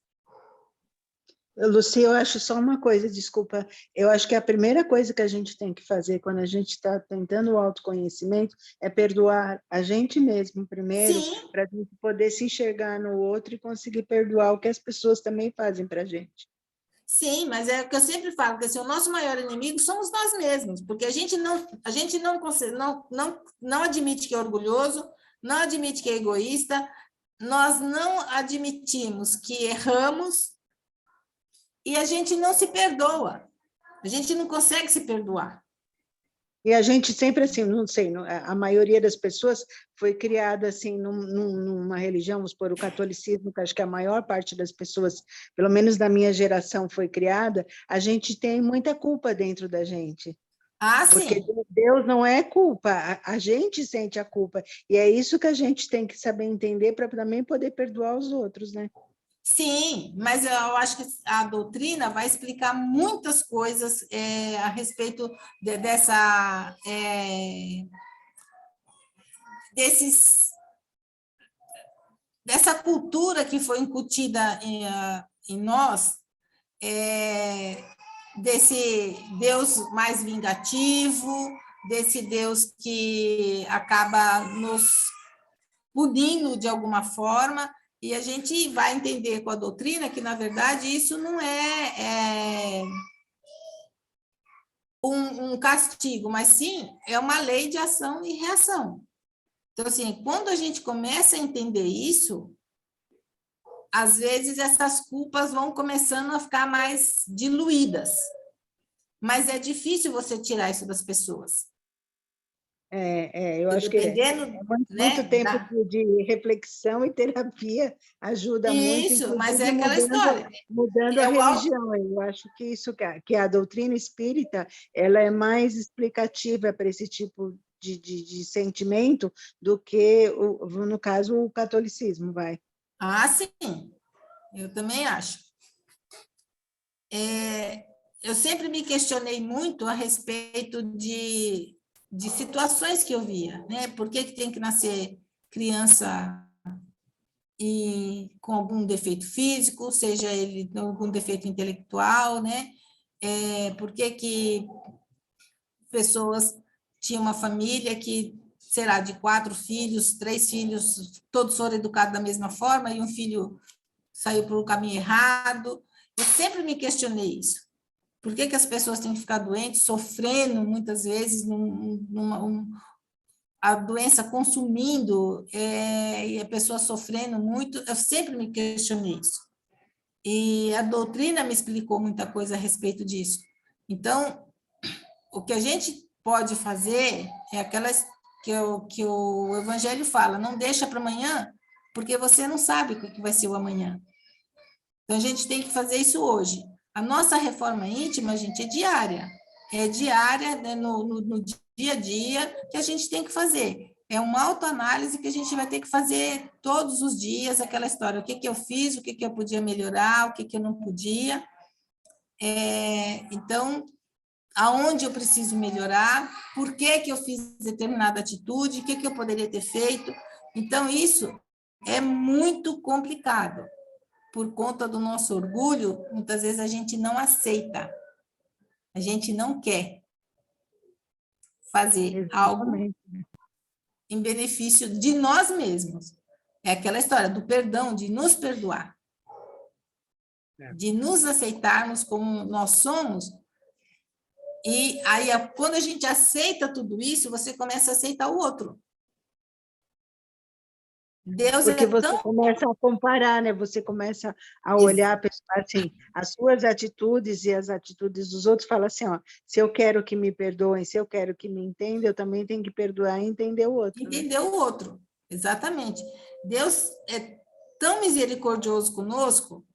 Lucia, eu acho só uma coisa, desculpa, eu acho que a primeira coisa que a gente tem que fazer quando a gente está tentando o autoconhecimento é perdoar a gente mesmo primeiro, para a gente poder se enxergar no outro e conseguir perdoar o que as pessoas também fazem para a gente. Sim, mas é o que eu sempre falo, que assim, o nosso maior inimigo somos nós mesmos, porque a gente não admite que é orgulhoso, não admite que é egoísta, nós não admitimos que erramos, e a gente não se perdoa. A gente não consegue se perdoar. E a gente sempre assim, não sei, a maioria das pessoas foi criada assim numa religião, vamos supor, o catolicismo, que acho que a maior parte das pessoas, pelo menos da minha geração, foi criada, a gente tem muita culpa dentro da gente. Ah, porque sim. Deus não é culpa, a gente sente a culpa. E é isso que a gente tem que saber entender para também poder perdoar os outros, né? Sim, mas eu acho que a doutrina vai explicar muitas coisas a respeito dessa cultura que foi incutida em nós, desse Deus mais vingativo, desse Deus que acaba nos punindo de alguma forma, e a gente vai entender com a doutrina que, na verdade, isso não é um castigo, mas sim é uma lei de ação e reação. Então, assim, quando a gente começa a entender isso, às vezes essas culpas vão começando a ficar mais diluídas. Mas é difícil você tirar isso das pessoas. Eu acho que muito tempo de reflexão e terapia ajuda muito, isso, mas é aquela história. Mudando a religião. Eu acho que isso que a doutrina espírita ela é mais explicativa para esse tipo de sentimento do que, no caso, o catolicismo, vai. Ah, sim, eu também acho. Eu sempre me questionei muito a respeito de situações que eu via, né? Por que tem que nascer criança com algum defeito físico, seja ele com algum defeito intelectual, né? Por que pessoas tinham uma família que, sei lá, de 4 filhos, 3 filhos, todos foram educados da mesma forma, e um filho saiu por um caminho errado. Eu sempre me questionei isso. Por que as pessoas têm que ficar doentes, sofrendo, muitas vezes, a doença consumindo, e a pessoa sofrendo muito? Eu sempre me questionei isso. E a doutrina me explicou muita coisa a respeito disso. Então, o que a gente pode fazer é aquelas que o Evangelho fala, não deixa para amanhã, porque você não sabe o que vai ser o amanhã. Então, a gente tem que fazer isso hoje. A nossa reforma íntima, gente, é diária. É diária, né, no dia a dia, que a gente tem que fazer. É uma autoanálise que a gente vai ter que fazer todos os dias, aquela história, o que eu fiz, o que eu podia melhorar, o que eu não podia. Então, aonde eu preciso melhorar, por que eu fiz determinada atitude, o que eu poderia ter feito. Então, isso é muito complicado. Por conta do nosso orgulho, muitas vezes a gente não aceita, a gente não quer fazer algo em benefício de nós mesmos. É aquela história do perdão, de nos perdoar, de nos aceitarmos como nós somos. E aí, quando a gente aceita tudo isso, você começa a aceitar o outro. Deus Porque é você tão... começa a comparar, né? Você começa a olhar, assim, as suas atitudes e as atitudes dos outros, fala assim, ó, se eu quero que me perdoem, se eu quero que me entendam, eu também tenho que perdoar e entender o outro, né? Entender o outro, exatamente. Deus é tão misericordioso conosco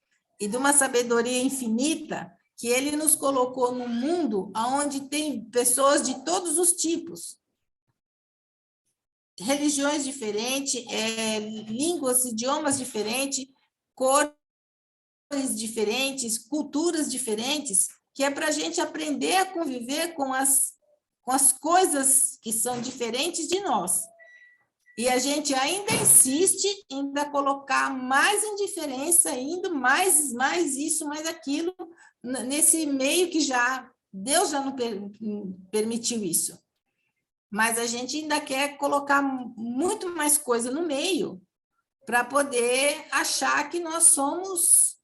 e de uma sabedoria infinita que ele nos colocou num mundo onde tem pessoas de todos os tipos, religiões diferentes, línguas, idiomas diferentes, cores diferentes, culturas diferentes, que é para a gente aprender a conviver com as coisas que são diferentes de nós. E a gente ainda insiste em ainda colocar mais indiferença, ainda mais isso, mais aquilo, nesse meio que Deus já não permitiu isso. Mas a gente ainda quer colocar muito mais coisa no meio para poder achar que nós somos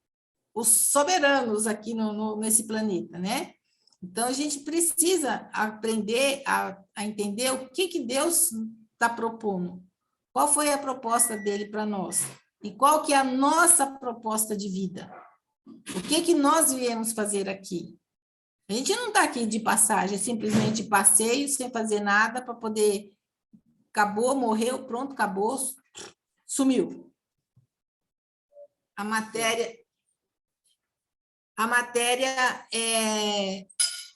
os soberanos aqui nesse planeta, né? Então, a gente precisa aprender a entender o que Deus está propondo. Qual foi a proposta dele para nós? E qual que é a nossa proposta de vida? O que nós viemos fazer aqui? A gente não está aqui de passagem, é simplesmente passeio, sem fazer nada, para poder... Acabou, morreu, pronto, acabou, sumiu. A matéria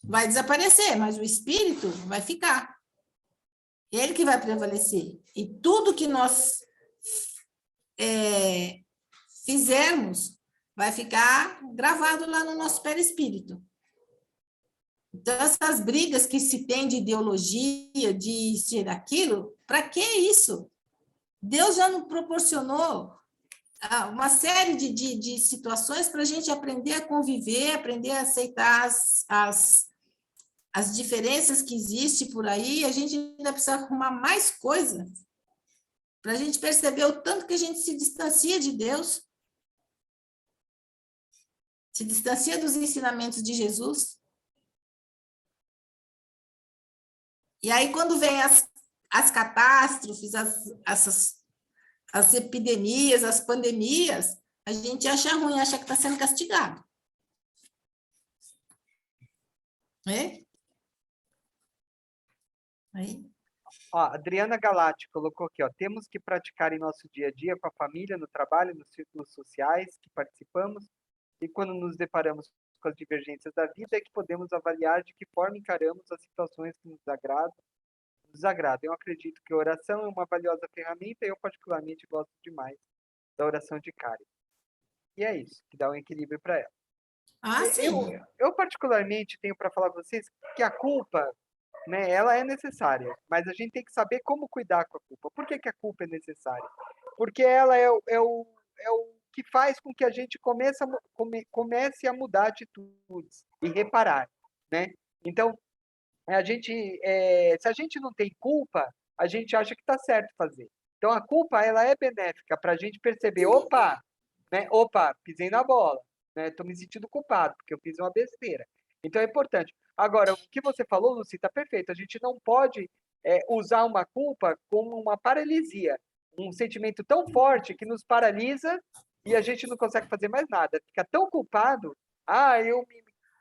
vai desaparecer, mas o espírito vai ficar. Ele que vai prevalecer. E tudo que nós fizermos vai ficar gravado lá no nosso perispírito. Então, essas brigas que se tem de ideologia, de ser aquilo, para que isso? Deus já nos proporcionou uma série de situações para a gente aprender a conviver, aprender a aceitar as diferenças que existem por aí. A gente ainda precisa arrumar mais coisas para a gente perceber o tanto que a gente se distancia de Deus, se distancia dos ensinamentos de Jesus. E aí, quando vem as catástrofes, as epidemias, as pandemias, a gente acha ruim, acha que está sendo castigado. É? Aí. Ó, Adriana Galati colocou aqui, ó, temos que praticar em nosso dia a dia, com a família, no trabalho, nos círculos sociais que participamos, e quando nos deparamos com as divergências da vida, é que podemos avaliar de que forma encaramos as situações que nos desagradam. Eu acredito que a oração é uma valiosa ferramenta e eu particularmente gosto demais da oração de Karen. E é isso, que dá um equilíbrio para ela. Ah, sim. Eu particularmente tenho para falar para vocês que a culpa, né, ela é necessária, mas a gente tem que saber como cuidar com a culpa. Por que a culpa é necessária? Porque ela é o que faz com que a gente comece a mudar atitudes e reparar, né? Então, se a gente não tem culpa, a gente acha que está certo fazer. Então, a culpa ela é benéfica para a gente perceber, opa, né? Opa, pisei na bola, né? Estou me sentindo culpado porque eu fiz uma besteira. Então, é importante. Agora, o que você falou, Lucy, está perfeito. A gente não pode usar uma culpa como uma paralisia, um sentimento tão forte que nos paralisa e a gente não consegue fazer mais nada. Fica tão culpado,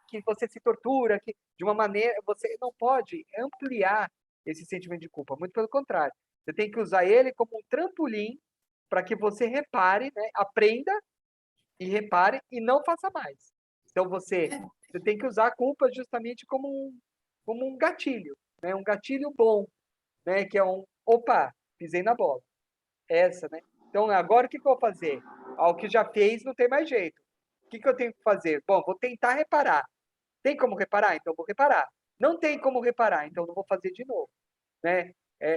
que você se tortura, que de uma maneira você não pode ampliar esse sentimento de culpa. Muito pelo contrário, você tem que usar ele como um trampolim para que você repare, né? Aprenda e repare e não faça mais. Então você tem que usar a culpa justamente como um gatilho, né? Um gatilho bom, né? Que é opa, pisei na bola. Essa, né? Então agora o que eu vou fazer? O que já fez não tem mais jeito. O que eu tenho que fazer? Bom, vou tentar reparar. Tem como reparar? Então vou reparar. Não tem como reparar, então não vou fazer de novo, né?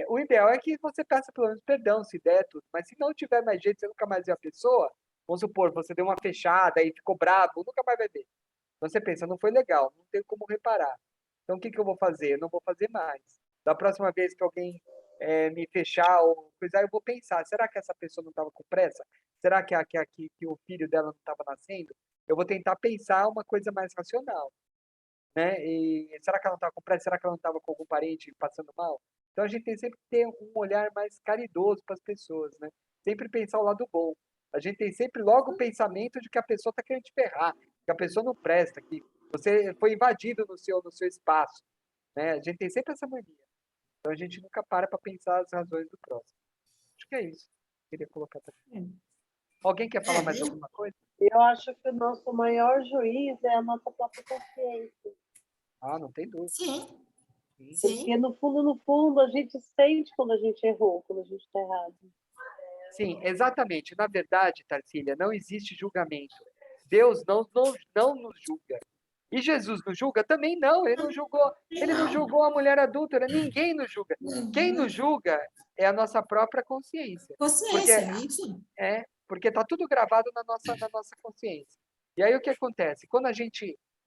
O ideal é que você peça pelo menos perdão, se der tudo. Mas se não tiver mais jeito, você nunca mais vê a pessoa, vamos supor, você deu uma fechada e ficou bravo, nunca mais vai ver. Então você pensa, não foi legal, não tem como reparar. Então o que eu vou fazer? Eu não vou fazer mais. Da próxima vez que alguém me fechar ou coisa, eu vou pensar, será que essa pessoa não estava com pressa? Será que o filho dela não estava nascendo? Eu vou tentar pensar uma coisa mais racional, né? E será que ela não estava com pressa? Será que ela não estava com algum parente passando mal? Então a gente tem sempre que ter um olhar mais caridoso para as pessoas, né? sempre pensar o lado bom. A gente tem sempre logo o pensamento de que a pessoa está querendo te ferrar, que a pessoa não presta, que você foi invadido no seu espaço, né? A gente tem sempre essa mania. Então a gente nunca para pensar as razões do próximo. Acho que é isso. Queria colocar também. Alguém quer falar mais alguma coisa? Eu acho que o nosso maior juiz é a nossa própria consciência. Ah, não tem dúvida. Sim, Sim. sim. Porque, no fundo, a gente sente quando a gente errou, quando a gente está errado. Sim, exatamente. Na verdade, Tarsília, não existe julgamento. Deus não nos julga. E Jesus nos julga? Também não. Ele não julgou a mulher adúltera. Ninguém nos julga. Quem nos julga é a nossa própria consciência. Consciência, isso. Porque está tudo gravado na nossa consciência. E aí o que acontece?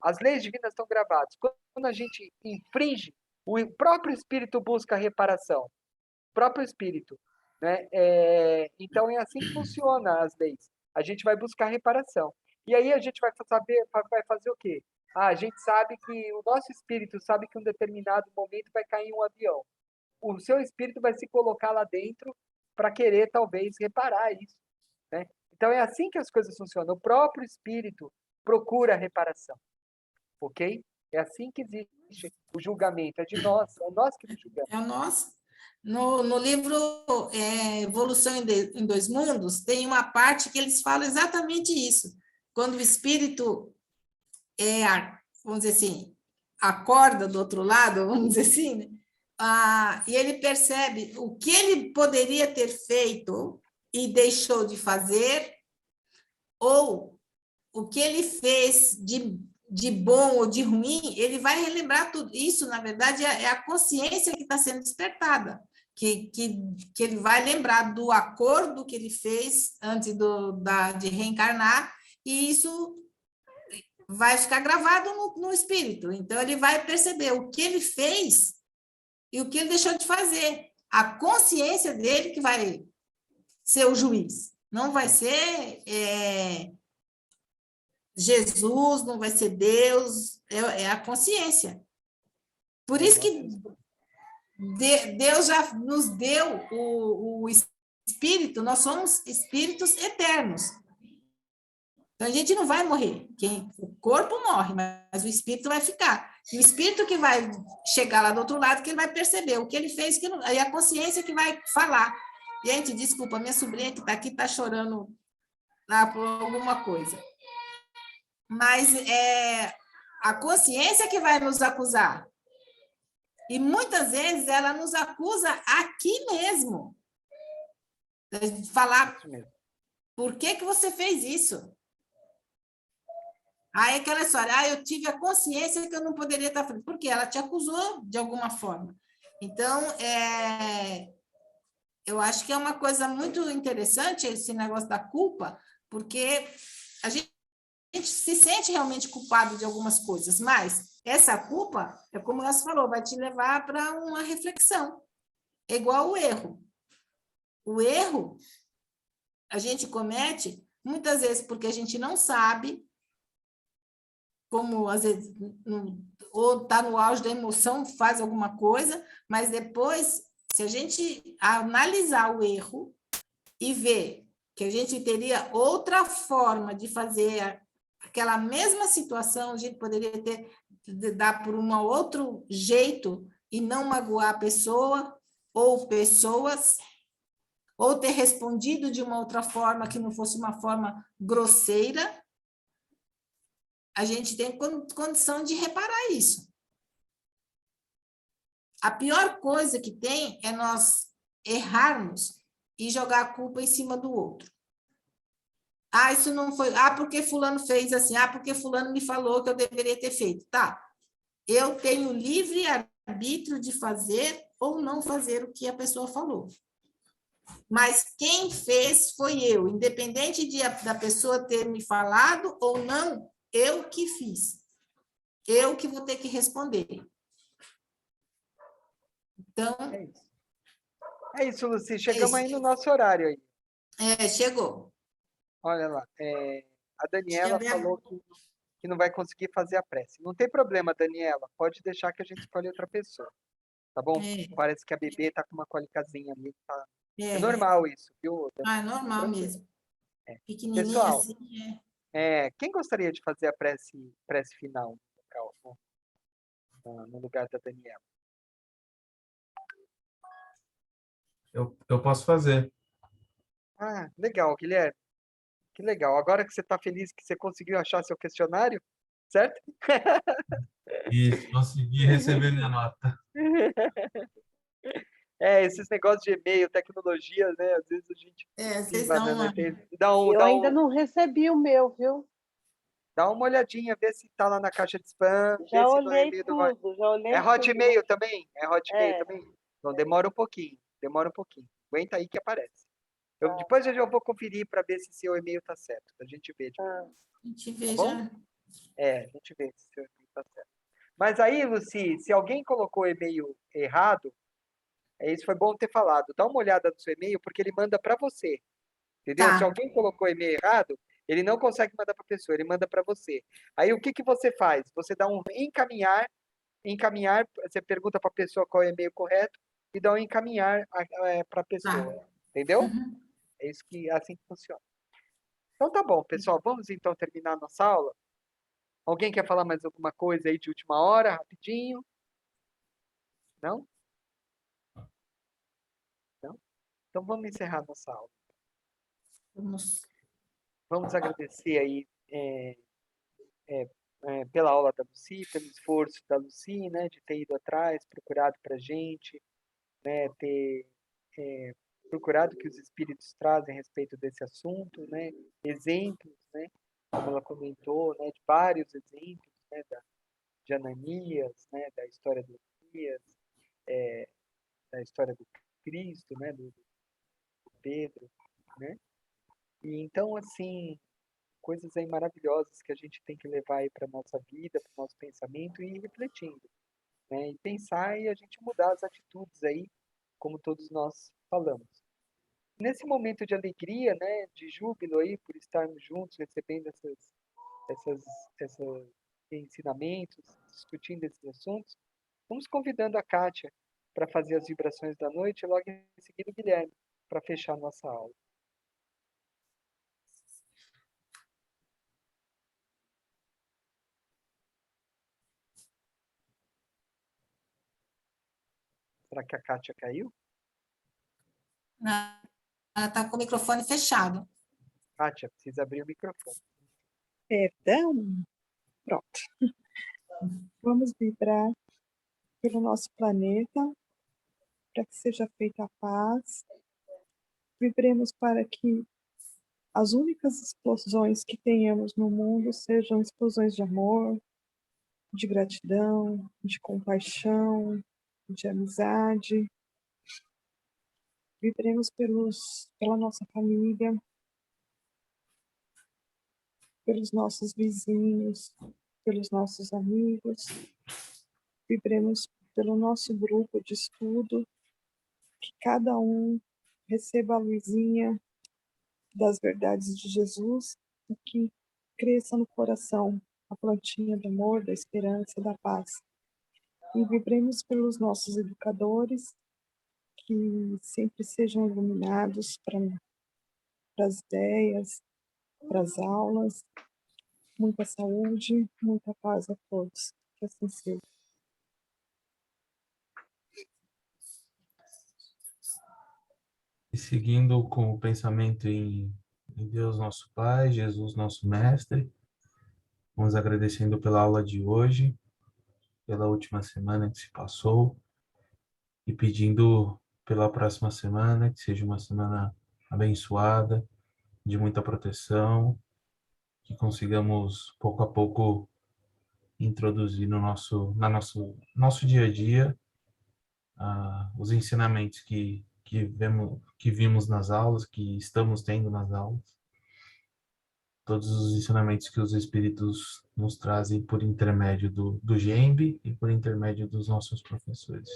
As leis divinas estão gravadas. Quando a gente infringe, o próprio Espírito busca reparação. O próprio Espírito. Né? Então é assim que funciona as leis. A gente vai buscar reparação. E aí a gente vai fazer o quê? A gente sabe que o nosso espírito sabe que em um determinado momento vai cair um avião. O seu espírito vai se colocar lá dentro para querer, talvez, reparar isso. Né? Então é assim que as coisas funcionam. O próprio espírito procura a reparação. Ok? É assim que existe o julgamento. É de nós. É nós que nos julgamos. É nós. No livro Evolução em Dois Mundos, tem uma parte que eles falam exatamente isso. Quando o espírito, vamos dizer assim, acorda do outro lado, vamos dizer assim, né? E ele percebe o que ele poderia ter feito e deixou de fazer, ou o que ele fez de bom ou de ruim, ele vai relembrar tudo. Isso, na verdade, é a consciência que está sendo despertada, que ele vai lembrar do acordo que ele fez antes de reencarnar, e isso vai ficar gravado no espírito. Então, ele vai perceber o que ele fez e o que ele deixou de fazer. A consciência dele que vai ser o juiz. Não vai ser Jesus, não vai ser Deus, é a consciência. Por isso que Deus já nos deu o espírito, nós somos espíritos eternos. Então, a gente não vai morrer. O corpo morre, mas o espírito vai ficar. E o espírito que vai chegar lá do outro lado, que ele vai perceber o que ele fez, aí a consciência que vai falar. Gente, desculpa, minha sobrinha que está aqui está chorando lá por alguma coisa. Mas é a consciência que vai nos acusar. E muitas vezes ela nos acusa aqui mesmo. De falar, por que você fez isso? Aí aquela história, eu tive a consciência que eu não poderia estar fazendo. Porque ela te acusou de alguma forma. Então, eu acho que é uma coisa muito interessante esse negócio da culpa, porque a gente se sente realmente culpado de algumas coisas, mas essa culpa, é como você falou, vai te levar para uma reflexão. É igual o erro. O erro a gente comete muitas vezes porque a gente não sabe, como às vezes ou está no auge da emoção, faz alguma coisa, mas depois, se a gente analisar o erro e ver que a gente teria outra forma de fazer aquela mesma situação, a gente poderia dar por um outro jeito e não magoar a pessoa ou pessoas, ou ter respondido de uma outra forma que não fosse uma forma grosseira, a gente tem condição de reparar isso. A pior coisa que tem é nós errarmos e jogar a culpa em cima do outro. Isso não foi... porque fulano fez assim. Porque fulano me falou que eu deveria ter feito. Tá. Eu tenho livre arbítrio de fazer ou não fazer o que a pessoa falou. Mas quem fez foi eu. Independente da pessoa ter me falado ou não, eu que fiz. Eu que vou ter que responder. Então... É isso, Luci. Chegamos aí no nosso horário aí. Chegou. Olha lá. A Daniela falou que não vai conseguir fazer a prece. Não tem problema, Daniela. Pode deixar que a gente escolhe outra pessoa. Tá bom? Parece que a bebê está com uma cólicazinha ali. Tá É normal isso, viu? É normal Tranquilo. mesmo. Pequenininha Pessoal, assim, quem gostaria de fazer a prece final no lugar da Daniela? Eu posso fazer. Ah, legal, Guilherme. Que legal. Agora que você está feliz que você conseguiu achar seu questionário, certo? Isso, consegui receber minha nota. Esses negócios de e-mail, tecnologia, né? Às vezes a gente vocês esquiva, dão né? uma... Eu ainda não recebi o meu, viu? Dá uma olhadinha, vê se tá lá na caixa de spam, Já vê se não é olhei e-mail do tudo, já olhei É tudo. Hotmail também? É Hotmail É. também? Então demora um pouquinho, Aguenta aí que aparece. Tá. Depois eu vou conferir para ver se seu e-mail tá certo. A gente vê. Ah. A gente Tá vê bom? já. A gente vê se seu e-mail tá certo. Mas aí, Luci, se alguém colocou e-mail errado, isso foi bom ter falado. Dá uma olhada no seu e-mail, porque ele manda para você. Entendeu? Se Tá. alguém colocou e-mail errado, ele não consegue mandar para a pessoa, ele manda para você. Aí o que você faz? Você dá um encaminhar, você pergunta para a pessoa qual é o e-mail correto e dá um encaminhar para a pessoa. Tá. Entendeu? Uhum. Assim que funciona. Então tá bom, pessoal. Vamos então terminar a nossa aula. Alguém quer falar mais alguma coisa aí de última hora, rapidinho? Não? Não? Então vamos encerrar nossa aula. Vamos agradecer aí pela aula da Lucy, pelo esforço da Lucy, né, de ter ido atrás, procurado para a gente, né, ter procurado o que os espíritos trazem a respeito desse assunto, né, exemplos, né, como ela comentou, né, de vários exemplos, né, de Ananias, né, da história do Elias, da história do Cristo, né, do Pedro, né, e então, assim, coisas aí maravilhosas que a gente tem que levar aí para nossa vida, para o nosso pensamento e ir refletindo, né? E pensar e a gente mudar as atitudes aí, como todos nós falamos. Nesse momento de alegria, né, de júbilo aí por estarmos juntos, recebendo esses ensinamentos, discutindo esses assuntos, vamos convidando a Kátia para fazer as vibrações da noite e logo em seguida o Guilherme para fechar a nossa aula. Será que a Kátia caiu? Ela está com o microfone fechado. Kátia, precisa abrir o microfone. Perdão? Pronto. Vamos vibrar pelo nosso planeta, para que seja feita a paz. Vibremos para que as únicas explosões que tenhamos no mundo sejam explosões de amor, de gratidão, de compaixão, de amizade. Vibremos pela nossa família, pelos nossos vizinhos, pelos nossos amigos. Vibremos pelo nosso grupo de estudo, que cada um receba a luzinha das verdades de Jesus e que cresça no coração a plantinha do amor, da esperança e da paz. E vibremos pelos nossos educadores, que sempre sejam iluminados para as ideias, para as aulas. Muita saúde, muita paz a todos. Que assim seja. E seguindo com o pensamento em Deus nosso Pai, Jesus nosso Mestre, vamos agradecendo pela aula de hoje, pela última semana que se passou, e pedindo pela próxima semana, que seja uma semana abençoada, de muita proteção, que consigamos pouco a pouco introduzir no nosso dia a dia os ensinamentos que vimos nas aulas, que estamos tendo nas aulas, todos os ensinamentos que os Espíritos nos trazem por intermédio do GEMB e por intermédio dos nossos professores.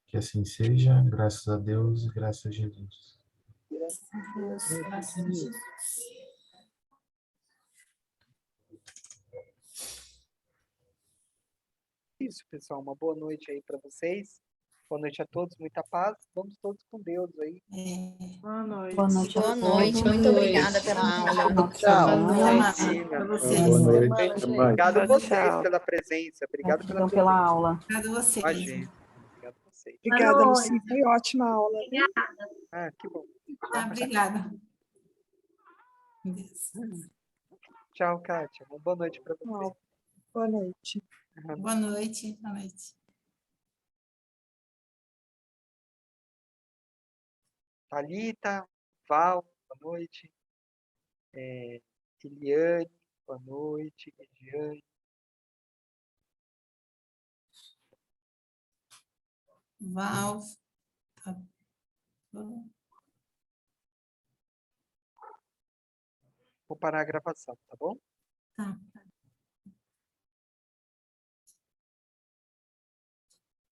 Que assim seja, graças a Deus e graças a Jesus. Graças a Deus. Isso, pessoal. Uma boa noite aí para vocês. Boa noite a todos, muita paz. Vamos todos com Deus aí. Boa noite. Boa noite a Boa todos. noite, muito obrigada pela aula. Tchau. Para vocês. Boa noite. Até mais. Obrigado a vocês Tchau. pela presença. Obrigado pela Gratidão pela presença. aula. Obrigada a vocês. Imagina. Obrigado a vocês. Obrigada, Luci. Foi ótima aula. Viu? Ah, que bom. Obrigada. Tchau, Kátia. Uma boa noite para você. Tchau. Boa noite. Boa noite. Boa noite. Thalita, Val, boa noite. Eliane, boa noite. Regiane. Val. Tá bom. Vou parar a gravação, tá bom? Tá.